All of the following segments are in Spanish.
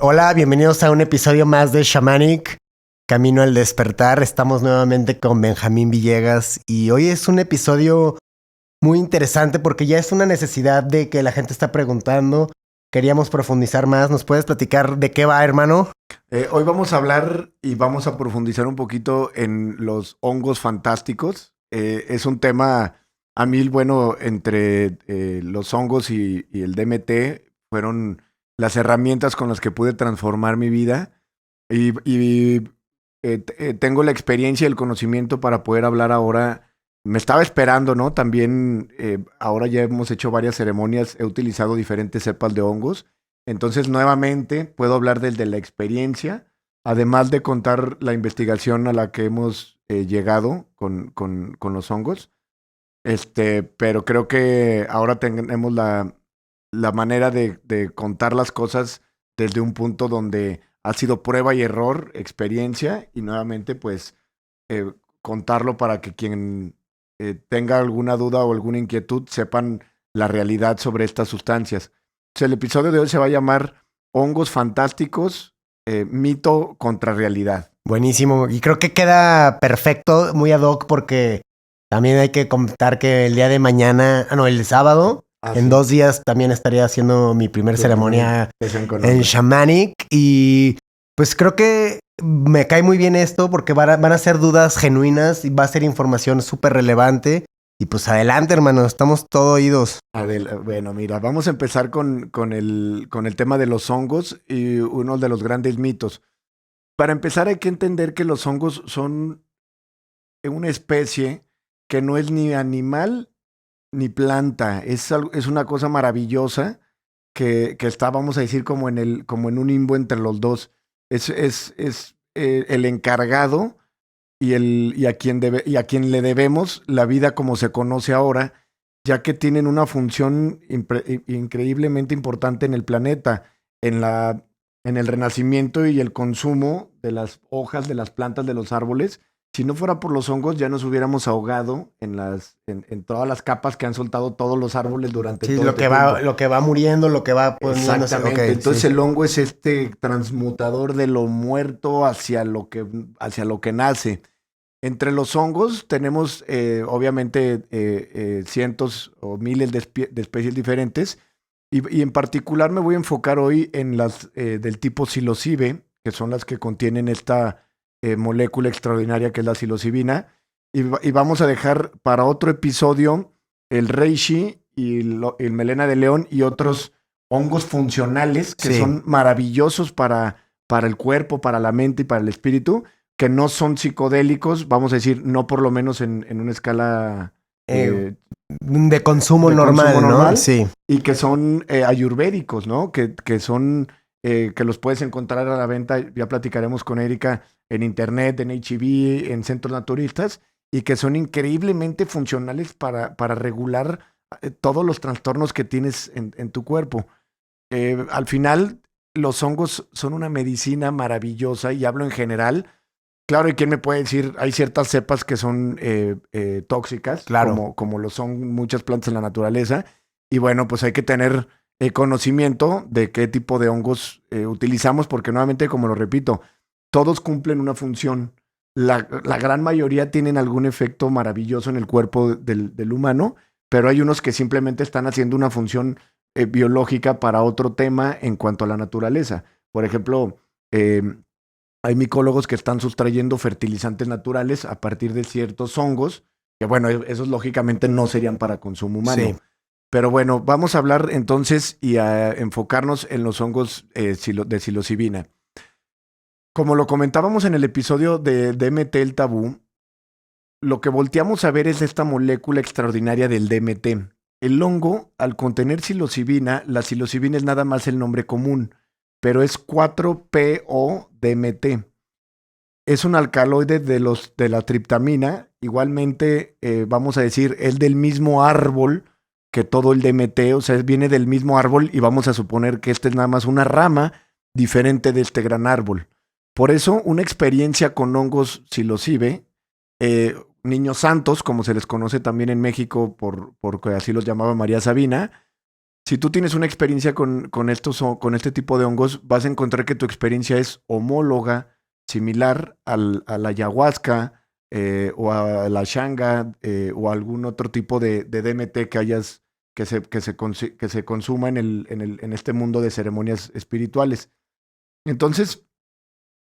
Hola, bienvenidos a un episodio más de Shamanic, Camino al Despertar. Estamos nuevamente con Benjamín Villegas y hoy es un episodio muy interesante porque ya es una necesidad de que la gente está preguntando. Queríamos profundizar más. ¿Nos puedes platicar de qué va, hermano? Hoy vamos a hablar y vamos a profundizar un poquito en los hongos fantásticos. Es un tema, a mí, bueno, entre los hongos y el DMT fueron las herramientas con las que pude transformar mi vida y tengo la experiencia y el conocimiento para poder hablar ahora. Me estaba esperando, ¿no? También ahora ya hemos hecho varias ceremonias, he utilizado diferentes cepas de hongos. Entonces, nuevamente, puedo hablar del de la experiencia, además de contar la investigación a la que hemos llegado con los hongos. Pero creo que ahora tenemos la manera de contar las cosas desde un punto donde ha sido prueba y error, experiencia, y nuevamente, pues, eh, contarlo para que quien tenga alguna duda o alguna inquietud sepan la realidad sobre estas sustancias. Entonces, el episodio de hoy se va a llamar Hongos Fantásticos, mito contra realidad. Buenísimo. Y creo que queda perfecto, muy ad hoc, porque también hay que comentar que el día de mañana, el sábado, en 2 días también estaría haciendo mi primer ceremonia en Shamanic. Y pues creo que me cae muy bien esto porque van a ser dudas genuinas y va a ser información súper relevante. Y pues adelante, hermano, estamos todo oídos. Bueno, mira, vamos a empezar con el tema de los hongos y uno de los grandes mitos. Para empezar, hay que entender que los hongos son una especie que no es ni animal ni planta. Es una cosa maravillosa que está, vamos a decir, como en un limbo entre los dos. Es el encargado y a quien le debemos la vida como se conoce ahora, ya que tienen una función increíblemente importante en el planeta, en el renacimiento y el consumo de las hojas de las plantas de los árboles. Si no fuera por los hongos, ya nos hubiéramos ahogado en todas las capas que han soltado todos los árboles durante Sí, todo lo este que tiempo. va, lo que va muriendo, lo que va poniéndose. Exactamente. Ok, Entonces sí. el hongo es este transmutador de lo muerto hacia lo que nace. Entre los hongos tenemos obviamente cientos o miles de especies diferentes y en particular me voy a enfocar hoy en las del tipo psilocibe, que son las que contienen esta molécula extraordinaria que es la psilocibina. Y vamos a dejar para otro episodio el reishi y el melena de león y otros hongos funcionales que Sí. son maravillosos para el cuerpo, para la mente y para el espíritu, que no son psicodélicos, vamos a decir, no por lo menos en una escala Eh, de consumo de consumo normal, ¿no? normal, Sí. y que son ayurvédicos, ¿no? Que los puedes encontrar a la venta, ya platicaremos con Erika, en internet, en H-E-B, en centros naturistas, y que son increíblemente funcionales para regular todos los trastornos que tienes en tu cuerpo. Al final, los hongos son una medicina maravillosa, y hablo en general. Claro, ¿y quién me puede decir? Hay ciertas cepas que son tóxicas, Claro. como lo son muchas plantas en la naturaleza. Y bueno, pues hay que tener conocimiento de qué tipo de hongos utilizamos, porque nuevamente, como lo repito, todos cumplen una función. La gran mayoría tienen algún efecto maravilloso en el cuerpo del humano, pero hay unos que simplemente están haciendo una función biológica para otro tema en cuanto a la naturaleza. Por ejemplo, eh, hay micólogos que están sustrayendo fertilizantes naturales a partir de ciertos hongos, que bueno, esos lógicamente no serían para consumo humano. Sí. Pero bueno, vamos a hablar entonces y a enfocarnos en los hongos de psilocibina. Como lo comentábamos en el episodio de DMT, el tabú, lo que volteamos a ver es esta molécula extraordinaria del DMT. El hongo, al contener psilocibina, la psilocibina es nada más el nombre común, pero es 4-PO-DMT. Es un alcaloide de la triptamina. Igualmente, vamos a decir, es del mismo árbol que todo el DMT, o sea, viene del mismo árbol y vamos a suponer que esta es nada más una rama diferente de este gran árbol. Por eso, una experiencia con hongos psilocibe, niños santos, como se les conoce también en México, porque así los llamaba María Sabina, Si tú tienes una experiencia con este tipo de hongos, vas a encontrar que tu experiencia es homóloga, similar a la ayahuasca o a la shanga o a algún otro tipo de DMT que se consuma en este mundo de ceremonias espirituales. Entonces,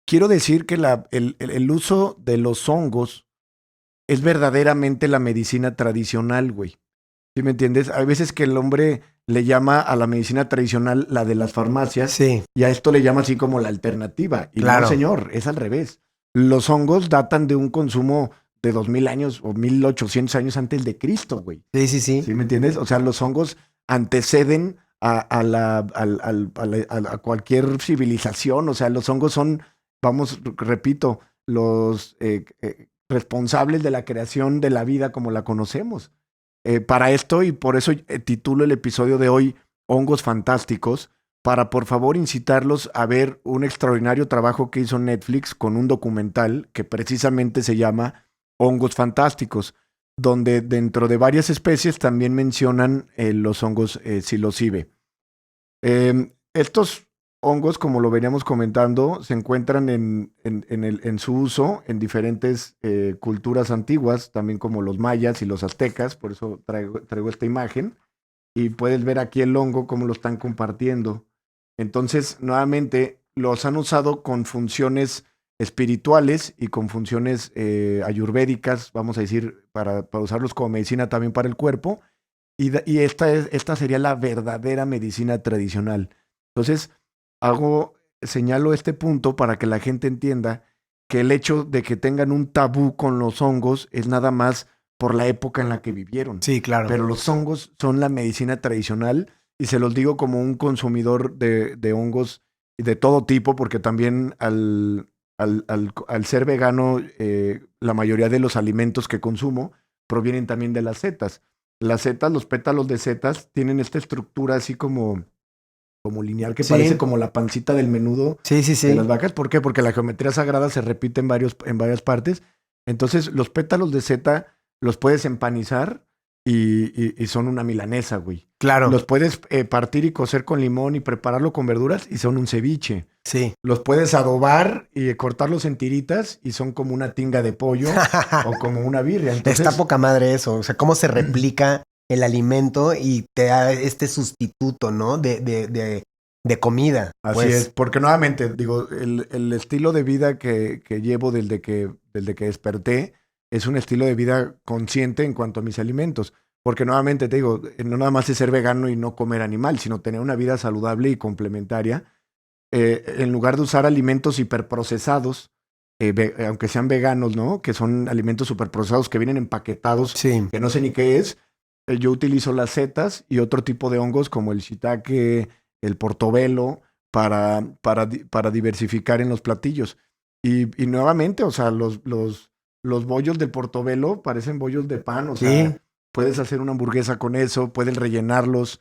quiero decir que el uso de los hongos es verdaderamente la medicina tradicional, güey. ¿Sí me entiendes? Hay veces que el hombre le llama a la medicina tradicional la de las farmacias Sí. y a esto le llama así como la alternativa. Y Claro. no, señor, es al revés. Los hongos datan de un consumo de 2000 años o 1800 años antes de Cristo, güey. Sí, sí, sí. ¿Sí me entiendes? O sea, los hongos anteceden a cualquier civilización. O sea, los hongos son, repito, los responsables de la creación de la vida como la conocemos. Para esto, y por eso titulo el episodio de hoy Hongos Fantásticos, para por favor incitarlos a ver un extraordinario trabajo que hizo Netflix con un documental que precisamente se llama Hongos Fantásticos, donde dentro de varias especies también mencionan los hongos psilocibe. Estos hongos, como lo veníamos comentando, se encuentran en su uso en diferentes culturas antiguas, también como los mayas y los aztecas, por eso traigo esta imagen, y puedes ver aquí el hongo, cómo lo están compartiendo. Entonces, nuevamente, los han usado con funciones espirituales y con funciones ayurvédicas, vamos a decir, para usarlos como medicina también para el cuerpo, y esta sería la verdadera medicina tradicional. Entonces, señalo este punto para que la gente entienda que el hecho de que tengan un tabú con los hongos es nada más por la época en la que vivieron. Sí, claro. Pero los hongos son la medicina tradicional y se los digo como un consumidor de hongos de todo tipo, porque también al ser vegano, la mayoría de los alimentos que consumo provienen también de las setas. Las setas, los pétalos de setas, tienen esta estructura así como lineal que parece como la pancita del menudo de las vacas. ¿Por qué? Porque la geometría sagrada se repite en varias partes. Entonces, los pétalos de seta los puedes empanizar y son una milanesa, güey. Claro. Los puedes partir y cocer con limón y prepararlo con verduras y son un ceviche. Sí. Los puedes adobar y cortarlos en tiritas y son como una tinga de pollo o como una birria. Entonces, está poca madre eso. O sea, cómo se replica el alimento y te da este sustituto, ¿no? De comida. Así es, porque nuevamente, digo, el estilo de vida que llevo desde que desperté es un estilo de vida consciente en cuanto a mis alimentos. Porque nuevamente te digo, no nada más es ser vegano y no comer animal, sino tener una vida saludable y complementaria. En lugar de usar alimentos hiperprocesados, aunque sean veganos, ¿no? Que son alimentos superprocesados que vienen empaquetados, que no sé ni qué es. Yo utilizo las setas y otro tipo de hongos como el shiitake, el portobelo, para diversificar en los platillos. Y nuevamente, o sea, los bollos del portobelo parecen bollos de pan, o sea, puedes hacer una hamburguesa con eso, puedes rellenarlos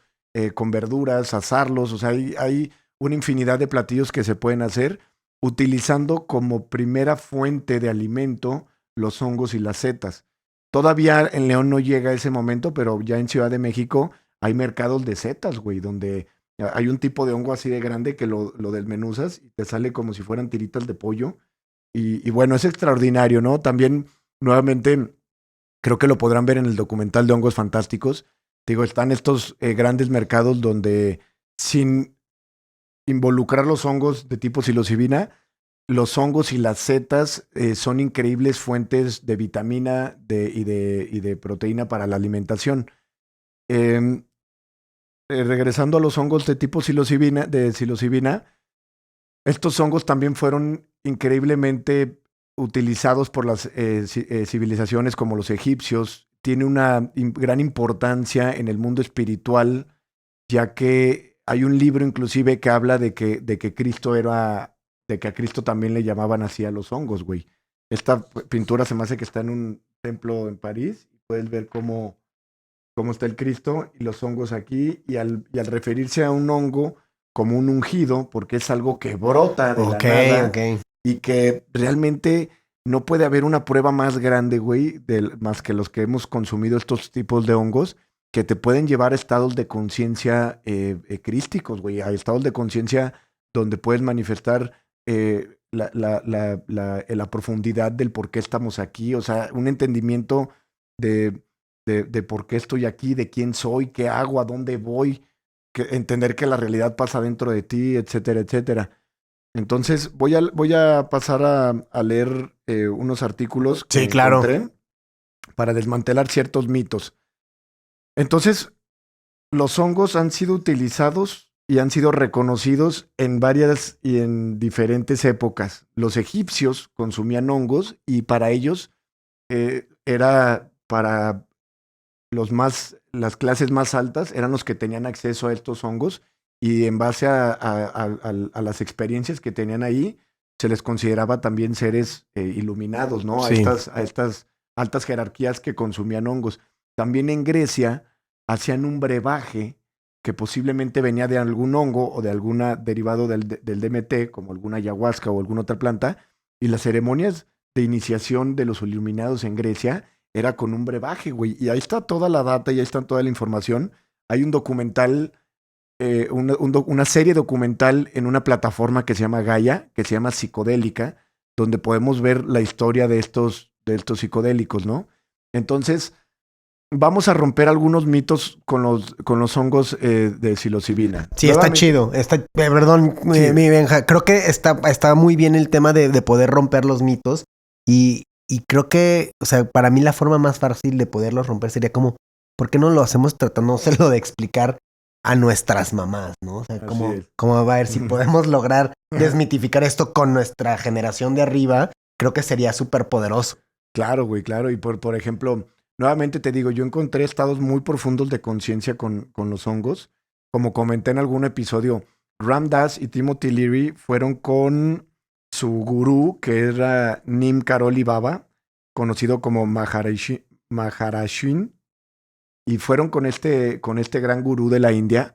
con verduras, asarlos, o sea, hay una infinidad de platillos que se pueden hacer utilizando como primera fuente de alimento los hongos y las setas. Todavía en León no llega ese momento, pero ya en Ciudad de México hay mercados de setas, güey, donde hay un tipo de hongo así de grande que lo desmenuzas y te sale como si fueran tiritas de pollo. Y bueno, es extraordinario, ¿no? También, nuevamente, creo que lo podrán ver en el documental de Hongos Fantásticos. Digo, están estos grandes mercados donde sin involucrar los hongos de tipo psilocibina, los hongos y las setas son increíbles fuentes de vitamina y de proteína para la alimentación. Regresando a los hongos de tipo psilocibina, estos hongos también fueron increíblemente utilizados por las civilizaciones como los egipcios. Tiene una gran importancia en el mundo espiritual, ya que hay un libro inclusive que habla de que Cristo de que a Cristo también le llamaban así a los hongos, güey. Esta pintura se me hace que está en un templo en París. Puedes ver cómo está el Cristo y los hongos aquí. Y al referirse a un hongo como un ungido, porque es algo que brota de la nada y que realmente no puede haber una prueba más grande, güey, más que los que hemos consumido estos tipos de hongos, que te pueden llevar a estados de conciencia crísticos, güey, a estados de conciencia donde puedes manifestar la profundidad del por qué estamos aquí, o sea, un entendimiento de por qué estoy aquí, de quién soy, qué hago, a dónde voy, entender que la realidad pasa dentro de ti, etcétera, etcétera. Entonces, voy a pasar a leer unos artículos que encontré para desmantelar ciertos mitos. Entonces, los hongos han sido utilizados y han sido reconocidos en varias y en diferentes épocas. Los egipcios consumían hongos y para ellos era para las clases más altas, eran los que tenían acceso a estos hongos y en base a las experiencias que tenían ahí, se les consideraba también seres iluminados, ¿no? Sí. A estas altas jerarquías que consumían hongos. También en Grecia hacían un brebaje que posiblemente venía de algún hongo o de alguna derivado del DMT, como alguna ayahuasca o alguna otra planta, y las ceremonias de iniciación de los iluminados en Grecia era con un brebaje, güey. Y ahí está toda la data y ahí está toda la información. Hay un documental, una serie documental en una plataforma que se llama Gaia, que se llama Psicodélica, donde podemos ver la historia de estos psicodélicos, ¿no? Entonces, vamos a romper algunos mitos con los hongos de psilocibina. Sí, está chido. Perdón, Sí. mi Benja. Creo que está muy bien el tema de poder romper los mitos. Y creo que, o sea, para mí la forma más fácil de poderlos romper sería como, ¿por qué no lo hacemos tratándoselo de explicar a nuestras mamás, ¿no? O sea, como a ver si podemos lograr desmitificar esto con nuestra generación de arriba, creo que sería súper poderoso. Claro, güey, claro. Y por ejemplo, nuevamente te digo, yo encontré estados muy profundos de conciencia con los hongos. Como comenté en algún episodio, Ram Dass y Timothy Leary fueron con su gurú, que era Nim Karoli Baba, conocido como Maharashin, y fueron con este gran gurú de la India.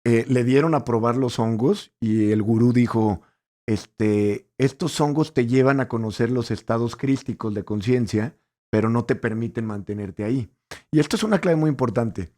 Le dieron a probar los hongos y el gurú dijo, estos hongos te llevan a conocer los estados crísticos de conciencia, pero no te permiten mantenerte ahí. Y esto es una clave muy importante.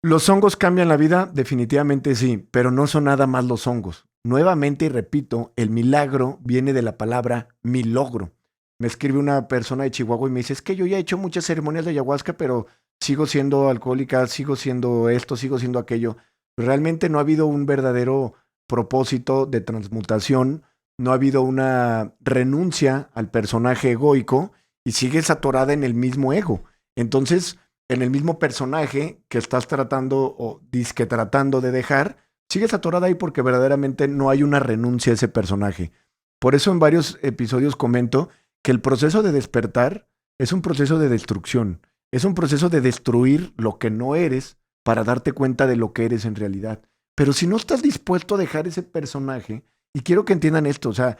¿Los hongos cambian la vida? Definitivamente sí, pero no son nada más los hongos. Nuevamente, y repito, el milagro viene de la palabra milogro. Me escribe una persona de Chihuahua y me dice, es que yo ya he hecho muchas ceremonias de ayahuasca, pero sigo siendo alcohólica, sigo siendo esto, sigo siendo aquello. Realmente no ha habido un verdadero propósito de transmutación, no ha habido una renuncia al personaje egoico y sigues atorada en el mismo ego. Entonces, en el mismo personaje que estás tratando o disque tratando de dejar, sigues atorada ahí porque verdaderamente no hay una renuncia a ese personaje. Por eso en varios episodios comento que el proceso de despertar es un proceso de destrucción, es un proceso de destruir lo que no eres para darte cuenta de lo que eres en realidad. Pero si no estás dispuesto a dejar ese personaje, y quiero que entiendan esto, o sea,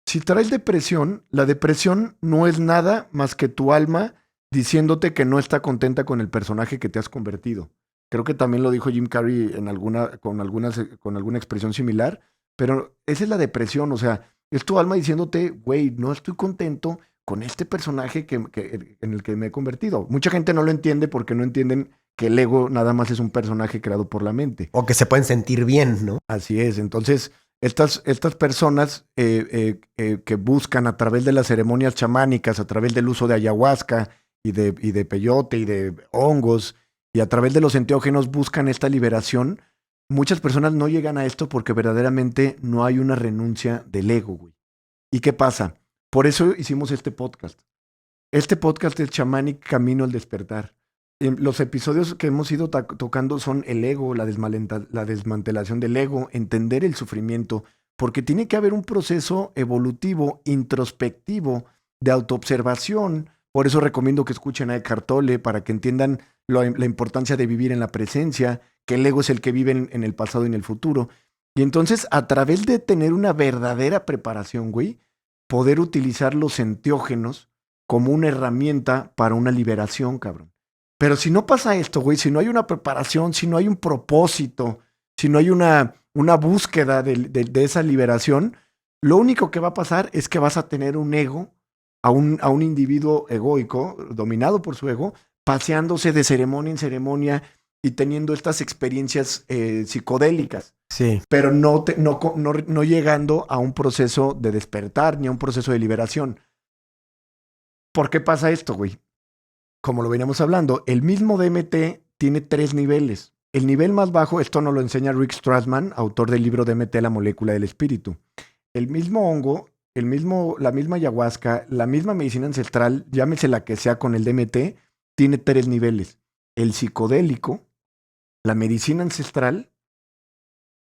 si traes depresión, la depresión no es nada más que tu alma diciéndote que no está contenta con el personaje que te has convertido. Creo que también lo dijo Jim Carrey con alguna expresión similar, pero esa es la depresión, o sea, es tu alma diciéndote, güey, no estoy contento con este personaje en el que me he convertido. Mucha gente no lo entiende porque no entienden que el ego nada más es un personaje creado por la mente. O que se pueden sentir bien, ¿no? Así es, entonces estas personas que buscan a través de las ceremonias chamánicas, a través del uso de ayahuasca y de peyote y de hongos, y a través de los enteógenos buscan esta liberación, muchas personas no llegan a esto porque verdaderamente no hay una renuncia del ego, güey. ¿Y qué pasa? Por eso hicimos este podcast. Este podcast es Chamanic Camino al Despertar. Los episodios que hemos ido tocando son el ego, la desmantelación del ego, entender el sufrimiento, porque tiene que haber un proceso evolutivo, introspectivo, de autoobservación. Por eso recomiendo que escuchen a Eckhart Tolle para que entiendan la importancia de vivir en la presencia, que el ego es el que vive en el pasado y en el futuro. Y entonces, a través de tener una verdadera preparación, güey, poder utilizar los enteógenos como una herramienta para una liberación, cabrón. Pero si no pasa esto, güey, si no hay una preparación, si no hay un propósito, si no hay una búsqueda de esa liberación, lo único que va a pasar es que vas a tener un ego, a un individuo egoico, dominado por su ego, paseándose de ceremonia en ceremonia y teniendo estas experiencias psicodélicas. Sí. Pero no llegando a un proceso de despertar ni a un proceso de liberación. ¿Por qué pasa esto, güey? Como lo veníamos hablando, el mismo DMT tiene 3 niveles. El nivel más bajo, esto nos lo enseña Rick Strassman, autor del libro DMT, la molécula del espíritu. El mismo hongo, la misma ayahuasca, la misma medicina ancestral, llámese la que sea con el DMT, tiene 3 niveles. El psicodélico, la medicina ancestral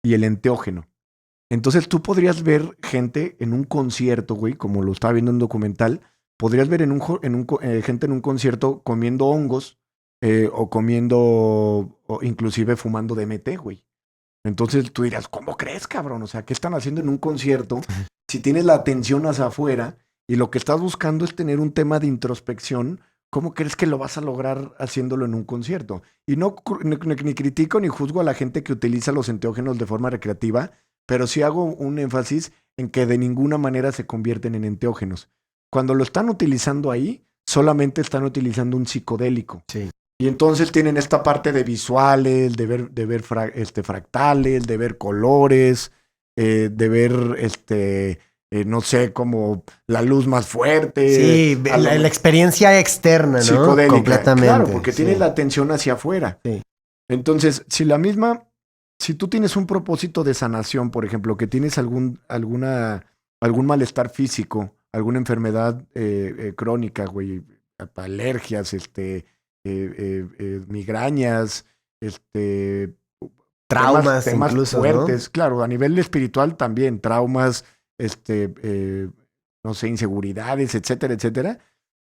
y el enteógeno. Entonces tú podrías ver gente en un concierto, güey, como lo estaba viendo en un documental, podrías ver gente en un concierto comiendo hongos o comiendo, o inclusive fumando DMT, güey. Entonces tú dirás, ¿cómo crees, cabrón? O sea, ¿qué están haciendo en un concierto? Si tienes la atención hacia afuera y lo que estás buscando es tener un tema de introspección, ¿cómo crees que lo vas a lograr haciéndolo en un concierto? Y ni critico ni juzgo a la gente que utiliza los enteógenos de forma recreativa, pero sí hago un énfasis en que de ninguna manera se convierten en enteógenos. Cuando lo están utilizando ahí, solamente están utilizando un psicodélico. Sí. Y entonces tienen esta parte de visuales, de ver fractales, de ver colores, de ver, no sé, como la luz más fuerte. Sí, la experiencia externa, ¿no? Psicodélica. Completamente. Claro, porque tienes la atención hacia afuera. Sí. Entonces, si tú tienes un propósito de sanación, por ejemplo, que tienes algún malestar físico, alguna enfermedad crónica, güey, alergias, migrañas, traumas temas incluso, fuertes, ¿no? claro, a nivel espiritual también, traumas, no sé, inseguridades, etcétera, etcétera.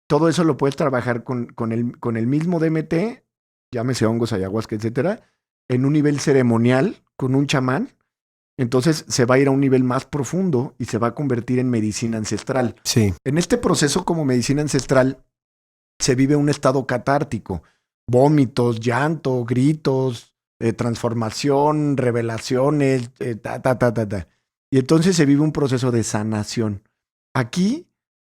Todo eso lo puedes trabajar con el mismo DMT, llámese hongos, ayahuasca, etcétera, en un nivel ceremonial con un chamán. Entonces se va a ir a un nivel más profundo y se va a convertir en medicina ancestral. Sí. En este proceso como medicina ancestral se vive un estado catártico. Vómitos, llanto, gritos, transformación, revelaciones, Y entonces se vive un proceso de sanación. Aquí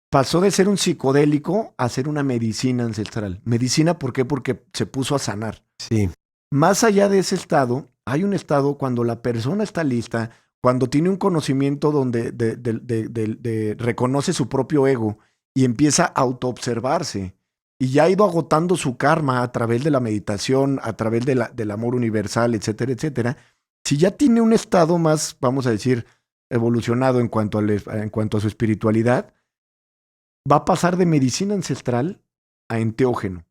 pasó de ser un psicodélico a ser una medicina ancestral. Medicina, ¿por qué? Porque se puso a sanar. Sí. Más allá de ese estado, hay un estado cuando la persona está lista, cuando tiene un conocimiento donde reconoce su propio ego y empieza a autoobservarse. Y ya ha ido agotando su karma a través de la meditación, a través del amor universal, etcétera, etcétera. Si ya tiene un estado más, vamos a decir, evolucionado en cuanto a su espiritualidad, va a pasar de medicina ancestral a enteógeno.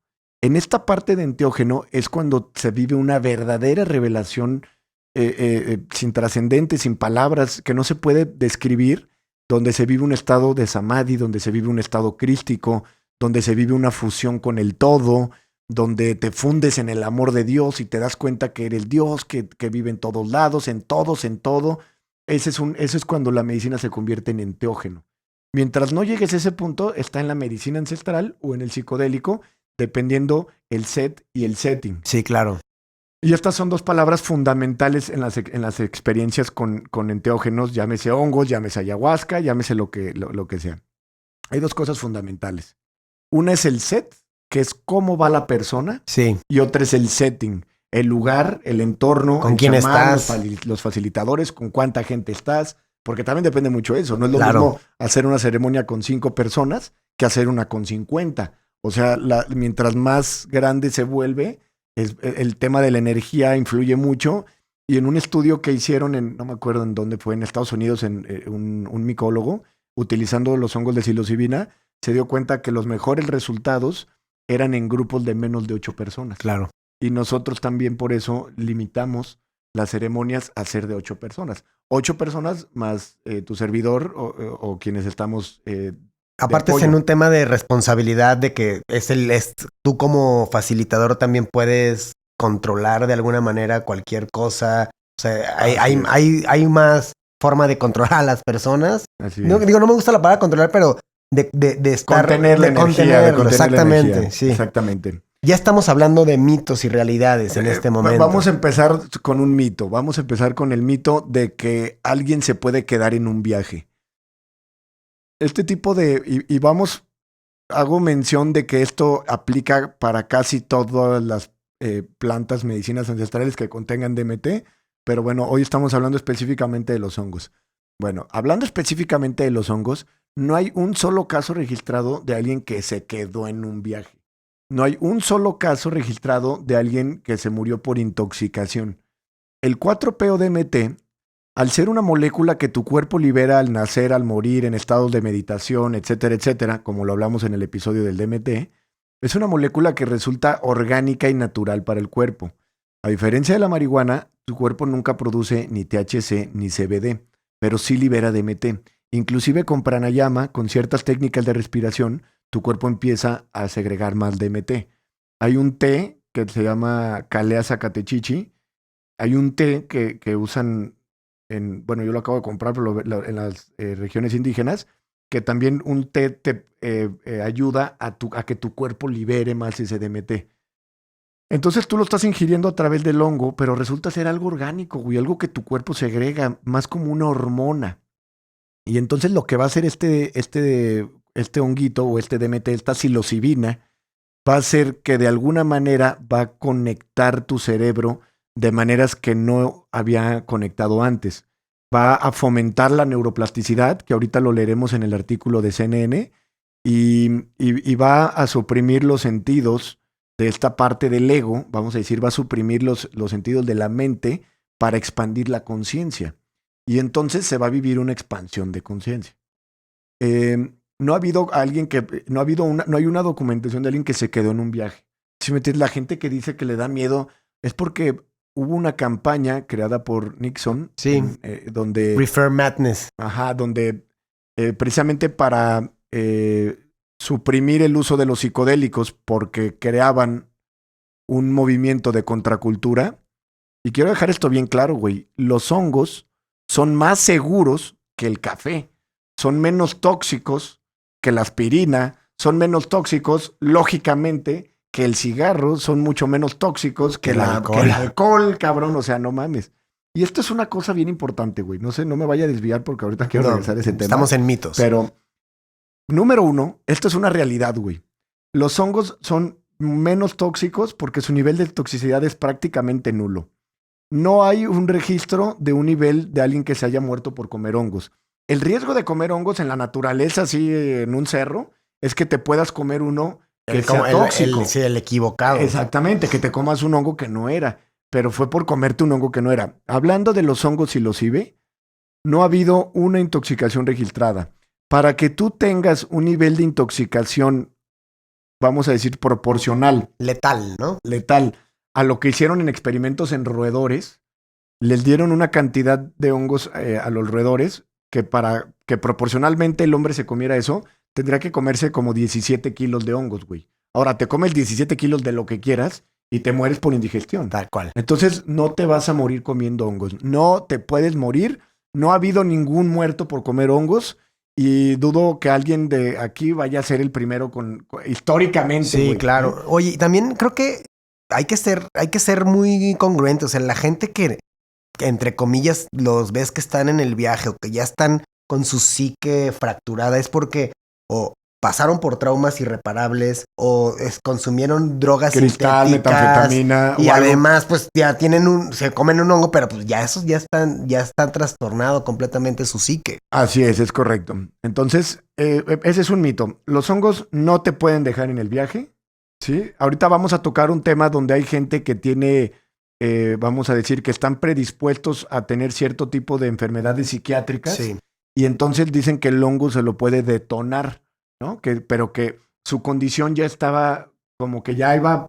En esta parte de enteógeno es cuando se vive una verdadera revelación sin trascendente, sin palabras, que no se puede describir, donde se vive un estado de samadhi, donde se vive un estado crístico, donde se vive una fusión con el todo, donde te fundes en el amor de Dios y te das cuenta que eres Dios, que vive en todos lados, en todos, en todo. Eso es cuando la medicina se convierte en enteógeno. Mientras no llegues a ese punto, está en la medicina ancestral o en el psicodélico, dependiendo el set y el setting. Sí, claro. Y estas son 2 palabras fundamentales en las experiencias con enteógenos, llámese hongos, llámese ayahuasca, llámese lo que sea. Hay 2 cosas fundamentales. Una es el set, que es cómo va la persona. Sí. Y otra es el setting, el lugar, el entorno, con el quién chamán, estás, los facilitadores, con cuánta gente estás, porque también depende mucho de eso. No es lo claro. mismo hacer una ceremonia con 5 personas que hacer una con 50. O sea, mientras más grande se vuelve, el tema de la energía influye mucho. Y en un estudio que hicieron, no me acuerdo en dónde fue, en Estados Unidos, un micólogo, utilizando los hongos de psilocibina, se dio cuenta que los mejores resultados eran en grupos de menos de 8 personas. Claro. Y nosotros también por eso limitamos las ceremonias a ser de 8 personas. 8 personas más tu servidor o quienes estamos... Aparte es en un tema de responsabilidad de que tú como facilitador también puedes controlar de alguna manera cualquier cosa. O sea, hay más forma de controlar a las personas. No me gusta la palabra controlar, pero de estar... Contener la energía. Exactamente, la energía. Sí. Exactamente. Ya estamos hablando de mitos y realidades en este momento. Vamos a empezar con un mito. Vamos a empezar con el mito de que alguien se puede quedar en un viaje. Este tipo de... Y vamos hago mención de que esto aplica para casi todas las plantas, medicinas ancestrales que contengan DMT, pero bueno, hoy estamos hablando específicamente de los hongos. Bueno, hablando específicamente de los hongos, no hay un solo caso registrado de alguien que se quedó en un viaje. No hay un solo caso registrado de alguien que se murió por intoxicación. El 4-PO-DMT, al ser una molécula que tu cuerpo libera al nacer, al morir, en estados de meditación, etcétera, etcétera, como lo hablamos en el episodio del DMT, es una molécula que resulta orgánica y natural para el cuerpo. A diferencia de la marihuana, tu cuerpo nunca produce ni THC ni CBD, pero sí libera DMT. Inclusive con pranayama, con ciertas técnicas de respiración, tu cuerpo empieza a segregar más DMT. Hay un té que se llama Calea Zacatechichi. Hay un té que usan bueno, yo lo acabo de comprar pero en las regiones indígenas, que también un té te ayuda a que tu cuerpo libere más ese DMT. Entonces tú lo estás ingiriendo a través del hongo, pero resulta ser algo orgánico, güey, algo que tu cuerpo segrega, más como una hormona. Y entonces lo que va a hacer este honguito o este DMT, esta psilocibina, va a hacer que de alguna manera va a conectar tu cerebro de maneras que no había conectado antes. Va a fomentar la neuroplasticidad, que ahorita lo leeremos en el artículo de CNN, y va a suprimir los sentidos de esta parte del ego, vamos a decir, va a suprimir los sentidos de la mente para expandir la conciencia. Y entonces se va a vivir una expansión de conciencia. No ha habido alguien que, no hay una documentación de alguien que se quedó en un viaje. Si metes la gente que dice que le da miedo, es porque hubo una campaña creada por Nixon, sí, donde Refer Madness. Ajá, donde precisamente para suprimir el uso de los psicodélicos porque creaban un movimiento de contracultura. Y quiero dejar esto bien claro, güey. Los hongos son más seguros que el café. Son menos tóxicos que la aspirina. Son menos tóxicos, lógicamente, que el cigarro. Son mucho menos tóxicos que el alcohol, cabrón. O sea, no mames. Y esto es una cosa bien importante, güey. No sé, no me vaya a desviar porque ahorita quiero regresar a ese tema. Estamos en mitos. Pero, número uno, esto es una realidad, güey. Los hongos son menos tóxicos porque su nivel de toxicidad es prácticamente nulo. No hay un registro de un nivel de alguien que se haya muerto por comer hongos. El riesgo de comer hongos en la naturaleza, así en un cerro, es que te puedas comer uno que sea tóxico. El equivocado. Exactamente, que te comas un hongo que no era. Pero fue por comerte un hongo que no era. Hablando de los hongos psilocibe, no ha habido una intoxicación registrada. Para que tú tengas un nivel de intoxicación, vamos a decir, proporcional. Letal, ¿no? Letal. A lo que hicieron en experimentos en roedores, les dieron una cantidad de hongos a los roedores que para que proporcionalmente el hombre se comiera eso, tendría que comerse como 17 kilos de hongos, güey. Ahora, te comes 17 kilos de lo que quieras y te mueres por indigestión. Tal cual. Entonces, no te vas a morir comiendo hongos. No te puedes morir. No ha habido ningún muerto por comer hongos. Y dudo que alguien de aquí vaya a ser el primero históricamente. Sí, güey. claro. Oye, y también creo que hay que ser muy congruentes. O sea, la gente que, entre comillas, los ves que están en el viaje o que ya están con su psique fracturada es porque o pasaron por traumas irreparables o consumieron drogas cristal, sintéticas, metanfetamina. y además pues ya se comen un hongo, pero pues ya esos ya están trastornado completamente su psique. Así es correcto. Entonces, ese es un mito. Los hongos no te pueden dejar en el viaje, ¿sí? Ahorita vamos a tocar un tema donde hay gente que tiene, vamos a decir, que están predispuestos a tener cierto tipo de enfermedades psiquiátricas. Sí. Y entonces dicen que el hongo se lo puede detonar, ¿no? Pero que su condición ya estaba como que ya iba a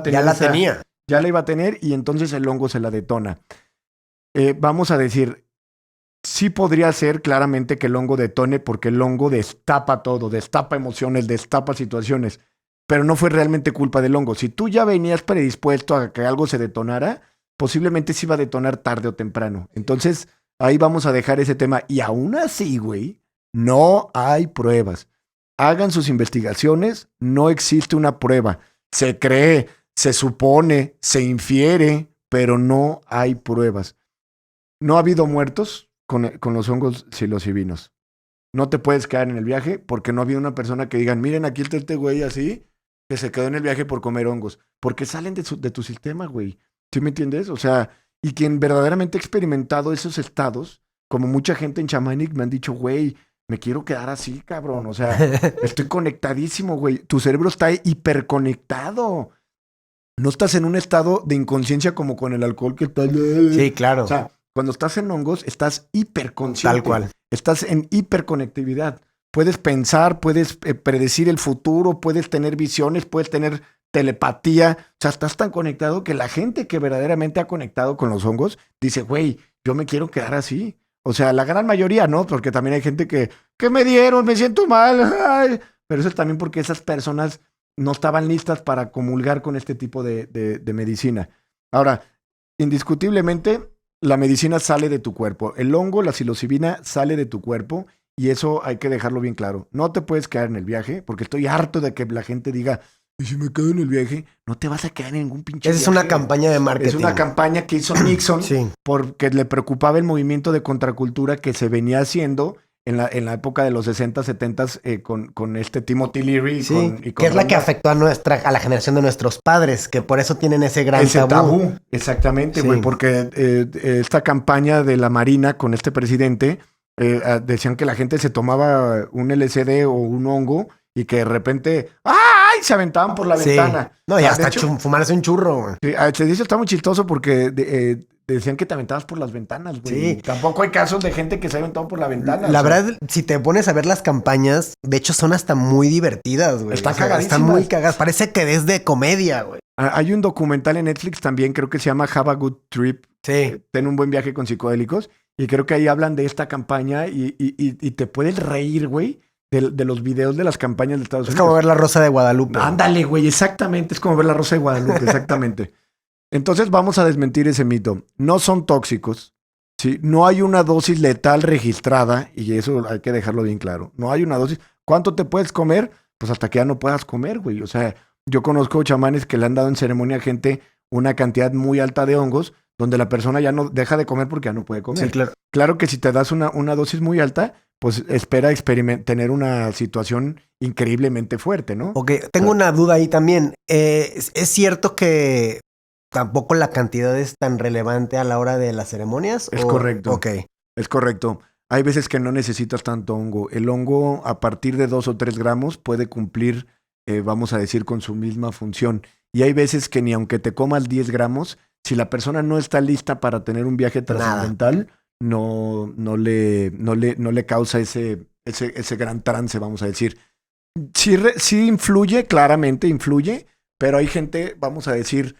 tener. Ya la tenía. Ya la iba a tener y entonces el hongo se la detona. Vamos a decir, sí podría ser claramente que el hongo detone porque el hongo destapa todo, destapa emociones, destapa situaciones, pero no fue realmente culpa del hongo. Si tú ya venías predispuesto a que algo se detonara, posiblemente se iba a detonar tarde o temprano. Entonces, ahí vamos a dejar ese tema. Y aún así, güey, no hay pruebas. Hagan sus investigaciones, no existe una prueba. Se cree, se supone, se infiere, pero no hay pruebas. No ha habido muertos con los hongos psilocibinos. no te puedes quedar en el viaje porque no había una persona que digan, miren, aquí está este güey así, que se quedó en el viaje por comer hongos. Porque salen de tu sistema, güey. ¿Sí me entiendes? O sea, y quien verdaderamente ha experimentado esos estados, como mucha gente en Shamanic me han dicho, güey, me quiero quedar así, cabrón. O sea, estoy conectadísimo, güey. Tu cerebro está hiperconectado. No estás en un estado de inconsciencia como con el alcohol que estás... Sí, claro. O sea, cuando estás en hongos, estás hiperconsciente. Tal cual. Estás en hiperconectividad. Puedes pensar, puedes predecir el futuro, puedes tener visiones, puedes tener telepatía. O sea, estás tan conectado que la gente que verdaderamente ha conectado con los hongos dice, güey, yo me quiero quedar así. O sea, la gran mayoría, ¿no? Porque también hay gente que me dieron, me siento mal. Ay. Pero eso es también porque esas personas no estaban listas para comulgar con este tipo de medicina. Ahora, indiscutiblemente, la medicina sale de tu cuerpo. El hongo, la psilocibina, sale de tu cuerpo y eso hay que dejarlo bien claro. No te puedes quedar en el viaje porque estoy harto de que la gente diga, ¿y si me quedo en el viaje? No te vas a quedar en ningún pinche Esa viaje. es una campaña de marketing. Es una campaña que hizo Nixon sí. porque le preocupaba el movimiento de contracultura que se venía haciendo en la época de los 60, 70 con este Timothy Leary. Sí, que es la que afectó a la generación de nuestros padres, que por eso tienen ese gran tabú. Exactamente, güey, sí. Porque esta campaña de la Marina con este presidente decían que la gente se tomaba un LSD o un hongo y que de repente ¡ay! Se aventaban por la ventana. No, y hasta fumarse un churro, güey. Sí, se dice, está muy chistoso porque decían que te aventabas por las ventanas, güey. Sí. Tampoco hay casos de gente que se ha aventado por la ventana. La verdad, si te pones a ver las campañas, de hecho son hasta muy divertidas, güey. Están cagadísimas. Están muy cagadas. Parece que es de comedia, güey. Hay un documental en Netflix también, creo que se llama Have a Good Trip. Sí. Ten un buen viaje con psicodélicos. Y creo que ahí hablan de esta campaña y te puedes reír, güey, de los videos de las campañas de Estados Unidos. Es como ver La Rosa de Guadalupe. Ándale, güey, exactamente. Es como ver La Rosa de Guadalupe, exactamente. Entonces vamos a desmentir ese mito. No son tóxicos, ¿sí? No hay una dosis letal registrada, y eso hay que dejarlo bien claro. No hay una dosis. ¿Cuánto te puedes comer? Pues hasta que ya no puedas comer, güey. O sea, yo conozco chamanes que le han dado en ceremonia a gente una cantidad muy alta de hongos, donde la persona ya no deja de comer porque ya no puede comer. Sí, claro. Claro que si te das una dosis muy alta, pues espera tener una situación increíblemente fuerte, ¿no? Ok, tengo una duda ahí también. ¿Es cierto que tampoco la cantidad es tan relevante a la hora de las ceremonias? Es correcto. Ok. Es correcto. Hay veces que no necesitas tanto hongo. El hongo, a partir de 2 o 3 gramos, puede cumplir, vamos a decir, con su misma función. Y hay veces que ni aunque te comas 10 gramos, si la persona no está lista para tener un viaje trascendental, no le causa ese gran trance, vamos a decir. Sí influye, claramente influye, pero hay gente, vamos a decir,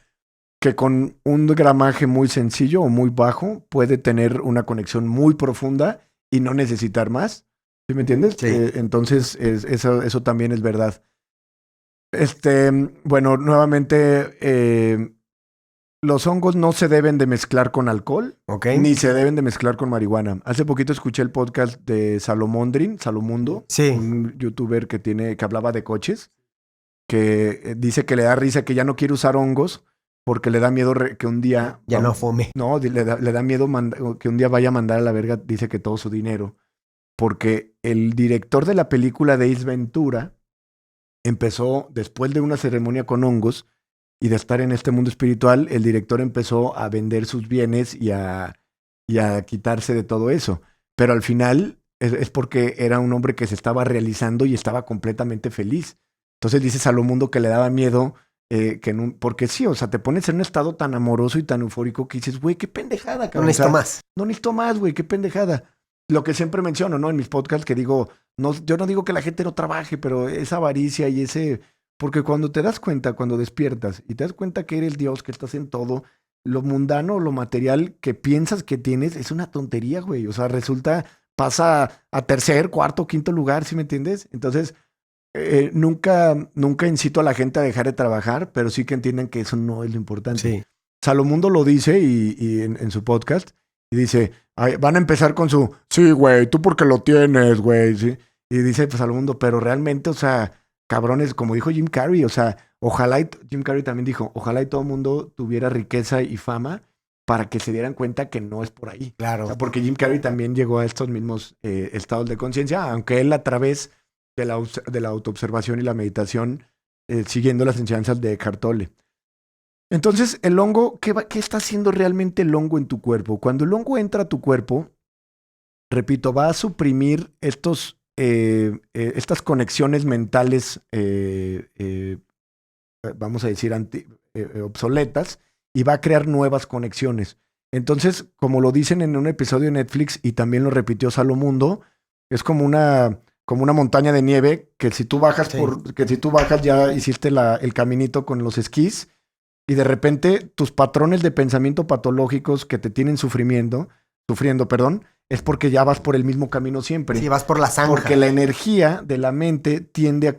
que con un gramaje muy sencillo o muy bajo puede tener una conexión muy profunda y no necesitar más. ¿Sí me entiendes? Sí. Entonces, eso también es verdad. Bueno, nuevamente, los hongos no se deben de mezclar con alcohol, ni se deben de mezclar con marihuana. Hace poquito escuché el podcast de Salomundo, sí. Un youtuber que hablaba de coches, que dice que le da risa que ya no quiere usar hongos porque le da miedo que un día... Ya no fume. No, le da miedo que un día vaya a mandar a la verga, dice que todo su dinero. Porque el director de la película de Ace Ventura empezó, después de una ceremonia con hongos y de estar en este mundo espiritual, el director empezó a vender sus bienes y a quitarse de todo eso. Pero al final es porque era un hombre que se estaba realizando y estaba completamente feliz. Entonces dice Salomundo que le daba miedo... porque sí, o sea, te pones en un estado tan amoroso y tan eufórico que dices, güey, qué pendejada, cabrón. No necesito más. No necesito más, güey, qué pendejada. Lo que siempre menciono, ¿no? En mis podcasts que digo, yo no digo que la gente no trabaje, pero esa avaricia y porque cuando te das cuenta, cuando despiertas y te das cuenta que eres Dios, que estás en todo, lo mundano, lo material que piensas que tienes es una tontería, güey. O sea, pasa a tercer, cuarto, quinto lugar, ¿sí me entiendes? Entonces... nunca incito a la gente a dejar de trabajar, pero sí que entiendan que eso no es lo importante. Sí. Salomundo lo dice y en su podcast, y dice, van a empezar con sí, güey, tú porque lo tienes, güey, ¿sí? Y dice, pues Salomundo, pero realmente, o sea, cabrones, como dijo Jim Carrey, o sea, Jim Carrey también dijo, ojalá y todo el mundo tuviera riqueza y fama, para que se dieran cuenta que no es por ahí. Claro. O sea, porque Jim Carrey también llegó a estos mismos estados de conciencia, aunque él a través de la autoobservación y la meditación, siguiendo las enseñanzas de Eckhart Tolle. Entonces, el hongo, ¿qué está haciendo realmente el hongo en tu cuerpo? Cuando el hongo entra a tu cuerpo, repito, va a suprimir estas conexiones mentales, vamos a decir, obsoletas, y va a crear nuevas conexiones. Entonces, como lo dicen en un episodio de Netflix, y también lo repitió Salomundo, es como una montaña de nieve que si tú bajas ya hiciste el caminito con los esquís, y de repente tus patrones de pensamiento patológicos que te tienen sufriendo, es porque ya vas por el mismo camino siempre. Sí, vas por la zanja. Porque la energía de la mente tiende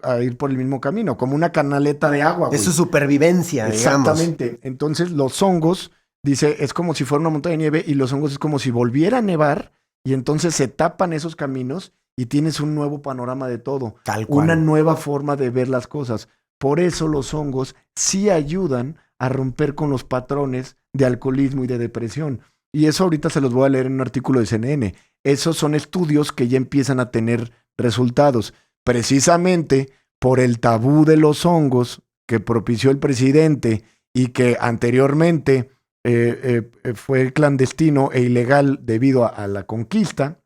a ir por el mismo camino, como una canaleta de agua. Es su supervivencia, Exactamente. digamos. Entonces los hongos, dice, es como si fuera una montaña de nieve, y los hongos es como si volviera a nevar, y entonces se tapan esos caminos y tienes un nuevo panorama de todo. Tal cual. Una nueva forma de ver las cosas. Por eso los hongos sí ayudan a romper con los patrones de alcoholismo y de depresión. Y eso ahorita se los voy a leer en un artículo de CNN. Esos son estudios que ya empiezan a tener resultados. Precisamente por el tabú de los hongos que propició el presidente y que anteriormente fue clandestino e ilegal debido a la conquista,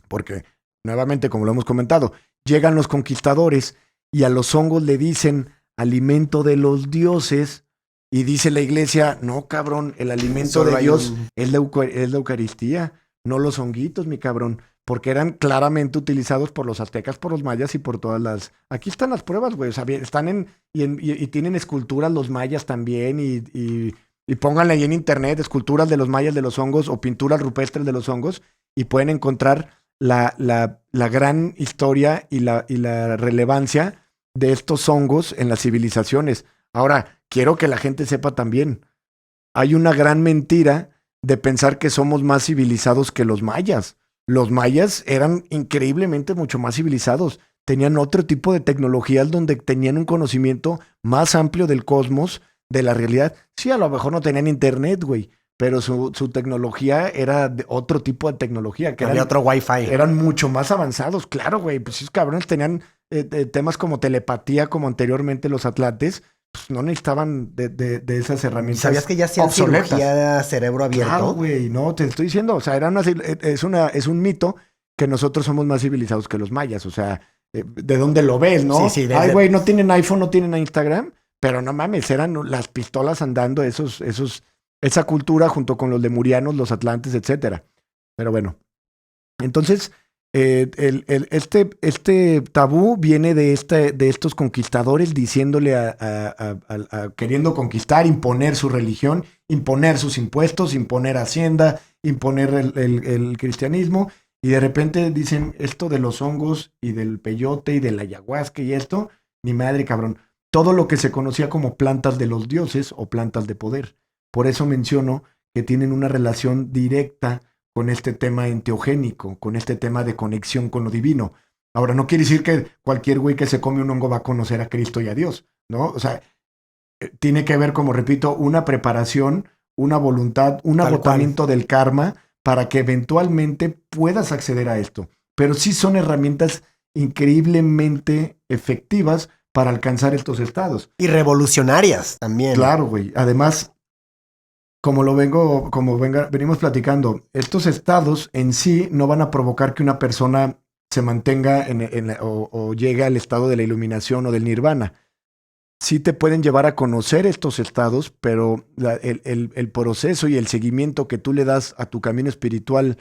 porque nuevamente, como lo hemos comentado, llegan los conquistadores y a los hongos le dicen alimento de los dioses. Y dice la iglesia, no, cabrón, el alimento de Dios es la Eucaristía, no los honguitos, mi cabrón, porque eran claramente utilizados por los aztecas, por los mayas y por todas las... Aquí están las pruebas, güey, o sea, están y tienen esculturas los mayas también, y pónganle ahí en internet esculturas de los mayas de los hongos o pinturas rupestres de los hongos, y pueden encontrar la gran historia y la relevancia de estos hongos en las civilizaciones. Ahora, quiero que la gente sepa también, hay una gran mentira de pensar que somos más civilizados que los mayas. Los mayas eran increíblemente mucho más civilizados. Tenían otro tipo de tecnologías donde tenían un conocimiento más amplio del cosmos, de la realidad. Sí, a lo mejor no tenían internet, güey, pero su tecnología era de otro tipo de tecnología. Que había otro wifi. Eran mucho más avanzados, claro, güey. Pues esos cabrones tenían temas como telepatía, como anteriormente los atlantes. Pues no necesitaban de esas herramientas. ¿Sabías que ya hacían cirugía de cerebro abierto? Claro, güey, no, te estoy diciendo, o sea, es un mito que nosotros somos más civilizados que los mayas, o sea, ¿de dónde lo ves, no? Sí, Ay, güey, no tienen iPhone, no tienen Instagram, pero no mames, eran las pistolas andando, esa cultura junto con los lemurianos, los atlantes, etcétera. Pero bueno, entonces... Este tabú viene de estos conquistadores diciéndole queriendo conquistar, imponer su religión, imponer sus impuestos, imponer hacienda, imponer el cristianismo, y de repente dicen esto de los hongos y del peyote y de la ayahuasca y esto, ni madre, cabrón, todo lo que se conocía como plantas de los dioses o plantas de poder. Por eso menciono que tienen una relación directa con este tema enteogénico, con este tema de conexión con lo divino. Ahora, no quiere decir que cualquier güey que se come un hongo va a conocer a Cristo y a Dios, ¿no? O sea, tiene que ver, como repito, una preparación, una voluntad, un agotamiento del karma para que eventualmente puedas acceder a esto. Pero sí son herramientas increíblemente efectivas para alcanzar estos estados. Y revolucionarias también. Claro, güey. Además, venimos platicando, estos estados en sí no van a provocar que una persona se mantenga o llegue al estado de la iluminación o del nirvana. Sí te pueden llevar a conocer estos estados, pero el proceso y el seguimiento que tú le das a tu camino espiritual,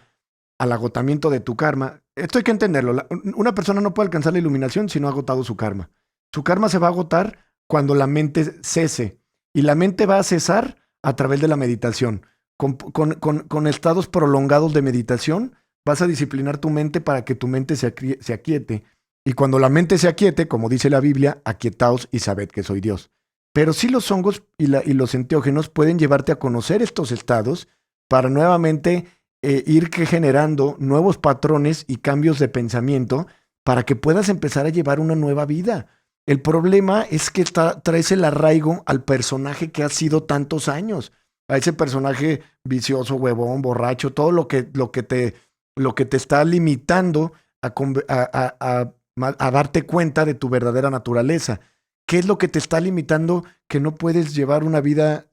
al agotamiento de tu karma, esto hay que entenderlo. Una persona no puede alcanzar la iluminación si no ha agotado su karma. Su karma se va a agotar cuando la mente cese, y la mente va a cesar a través de la meditación. Con estados prolongados de meditación, vas a disciplinar tu mente para que tu mente se aquiete. Y cuando la mente se aquiete, como dice la Biblia, aquietaos y sabed que soy Dios. Pero sí, los hongos y los enteógenos pueden llevarte a conocer estos estados para nuevamente ir generando nuevos patrones y cambios de pensamiento para que puedas empezar a llevar una nueva vida. El problema es que traes el arraigo al personaje que has sido tantos años. a ese personaje vicioso, huevón, borracho, todo lo que te está limitando a darte cuenta de tu verdadera naturaleza. ¿Qué es lo que te está limitando que no puedes llevar una vida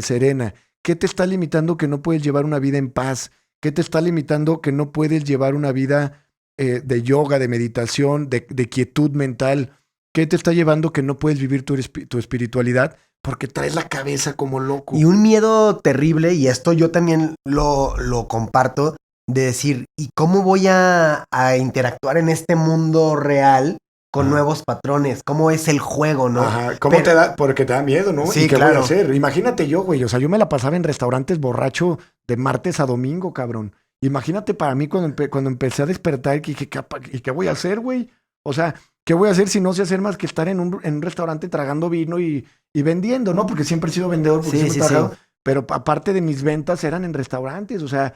serena? ¿Qué te está limitando que no puedes llevar una vida en paz? ¿Qué te está limitando que no puedes llevar una vida de yoga, de meditación, de quietud mental? ¿Qué te está llevando que no puedes vivir tu espiritualidad? Porque traes la cabeza como loco. Y un miedo terrible, y esto yo también lo comparto, de decir, ¿y cómo voy a interactuar en este mundo real con nuevos patrones? ¿Cómo es el juego, no? Ajá. ¿Cómo te da? Porque te da miedo, ¿no? Sí, ¿Y qué claro. voy a hacer? Imagínate yo, güey. O sea, yo me la pasaba en restaurantes borracho de martes a domingo, cabrón. Imagínate para mí cuando empecé a despertar y dije, ¿y qué voy a hacer, güey? O sea, ¿qué voy a hacer si no sé hacer más que estar en un restaurante tragando vino y vendiendo, ¿no? Porque siempre he sido vendedor, porque siempre he trabajado. Pero aparte de mis ventas eran en restaurantes. O sea,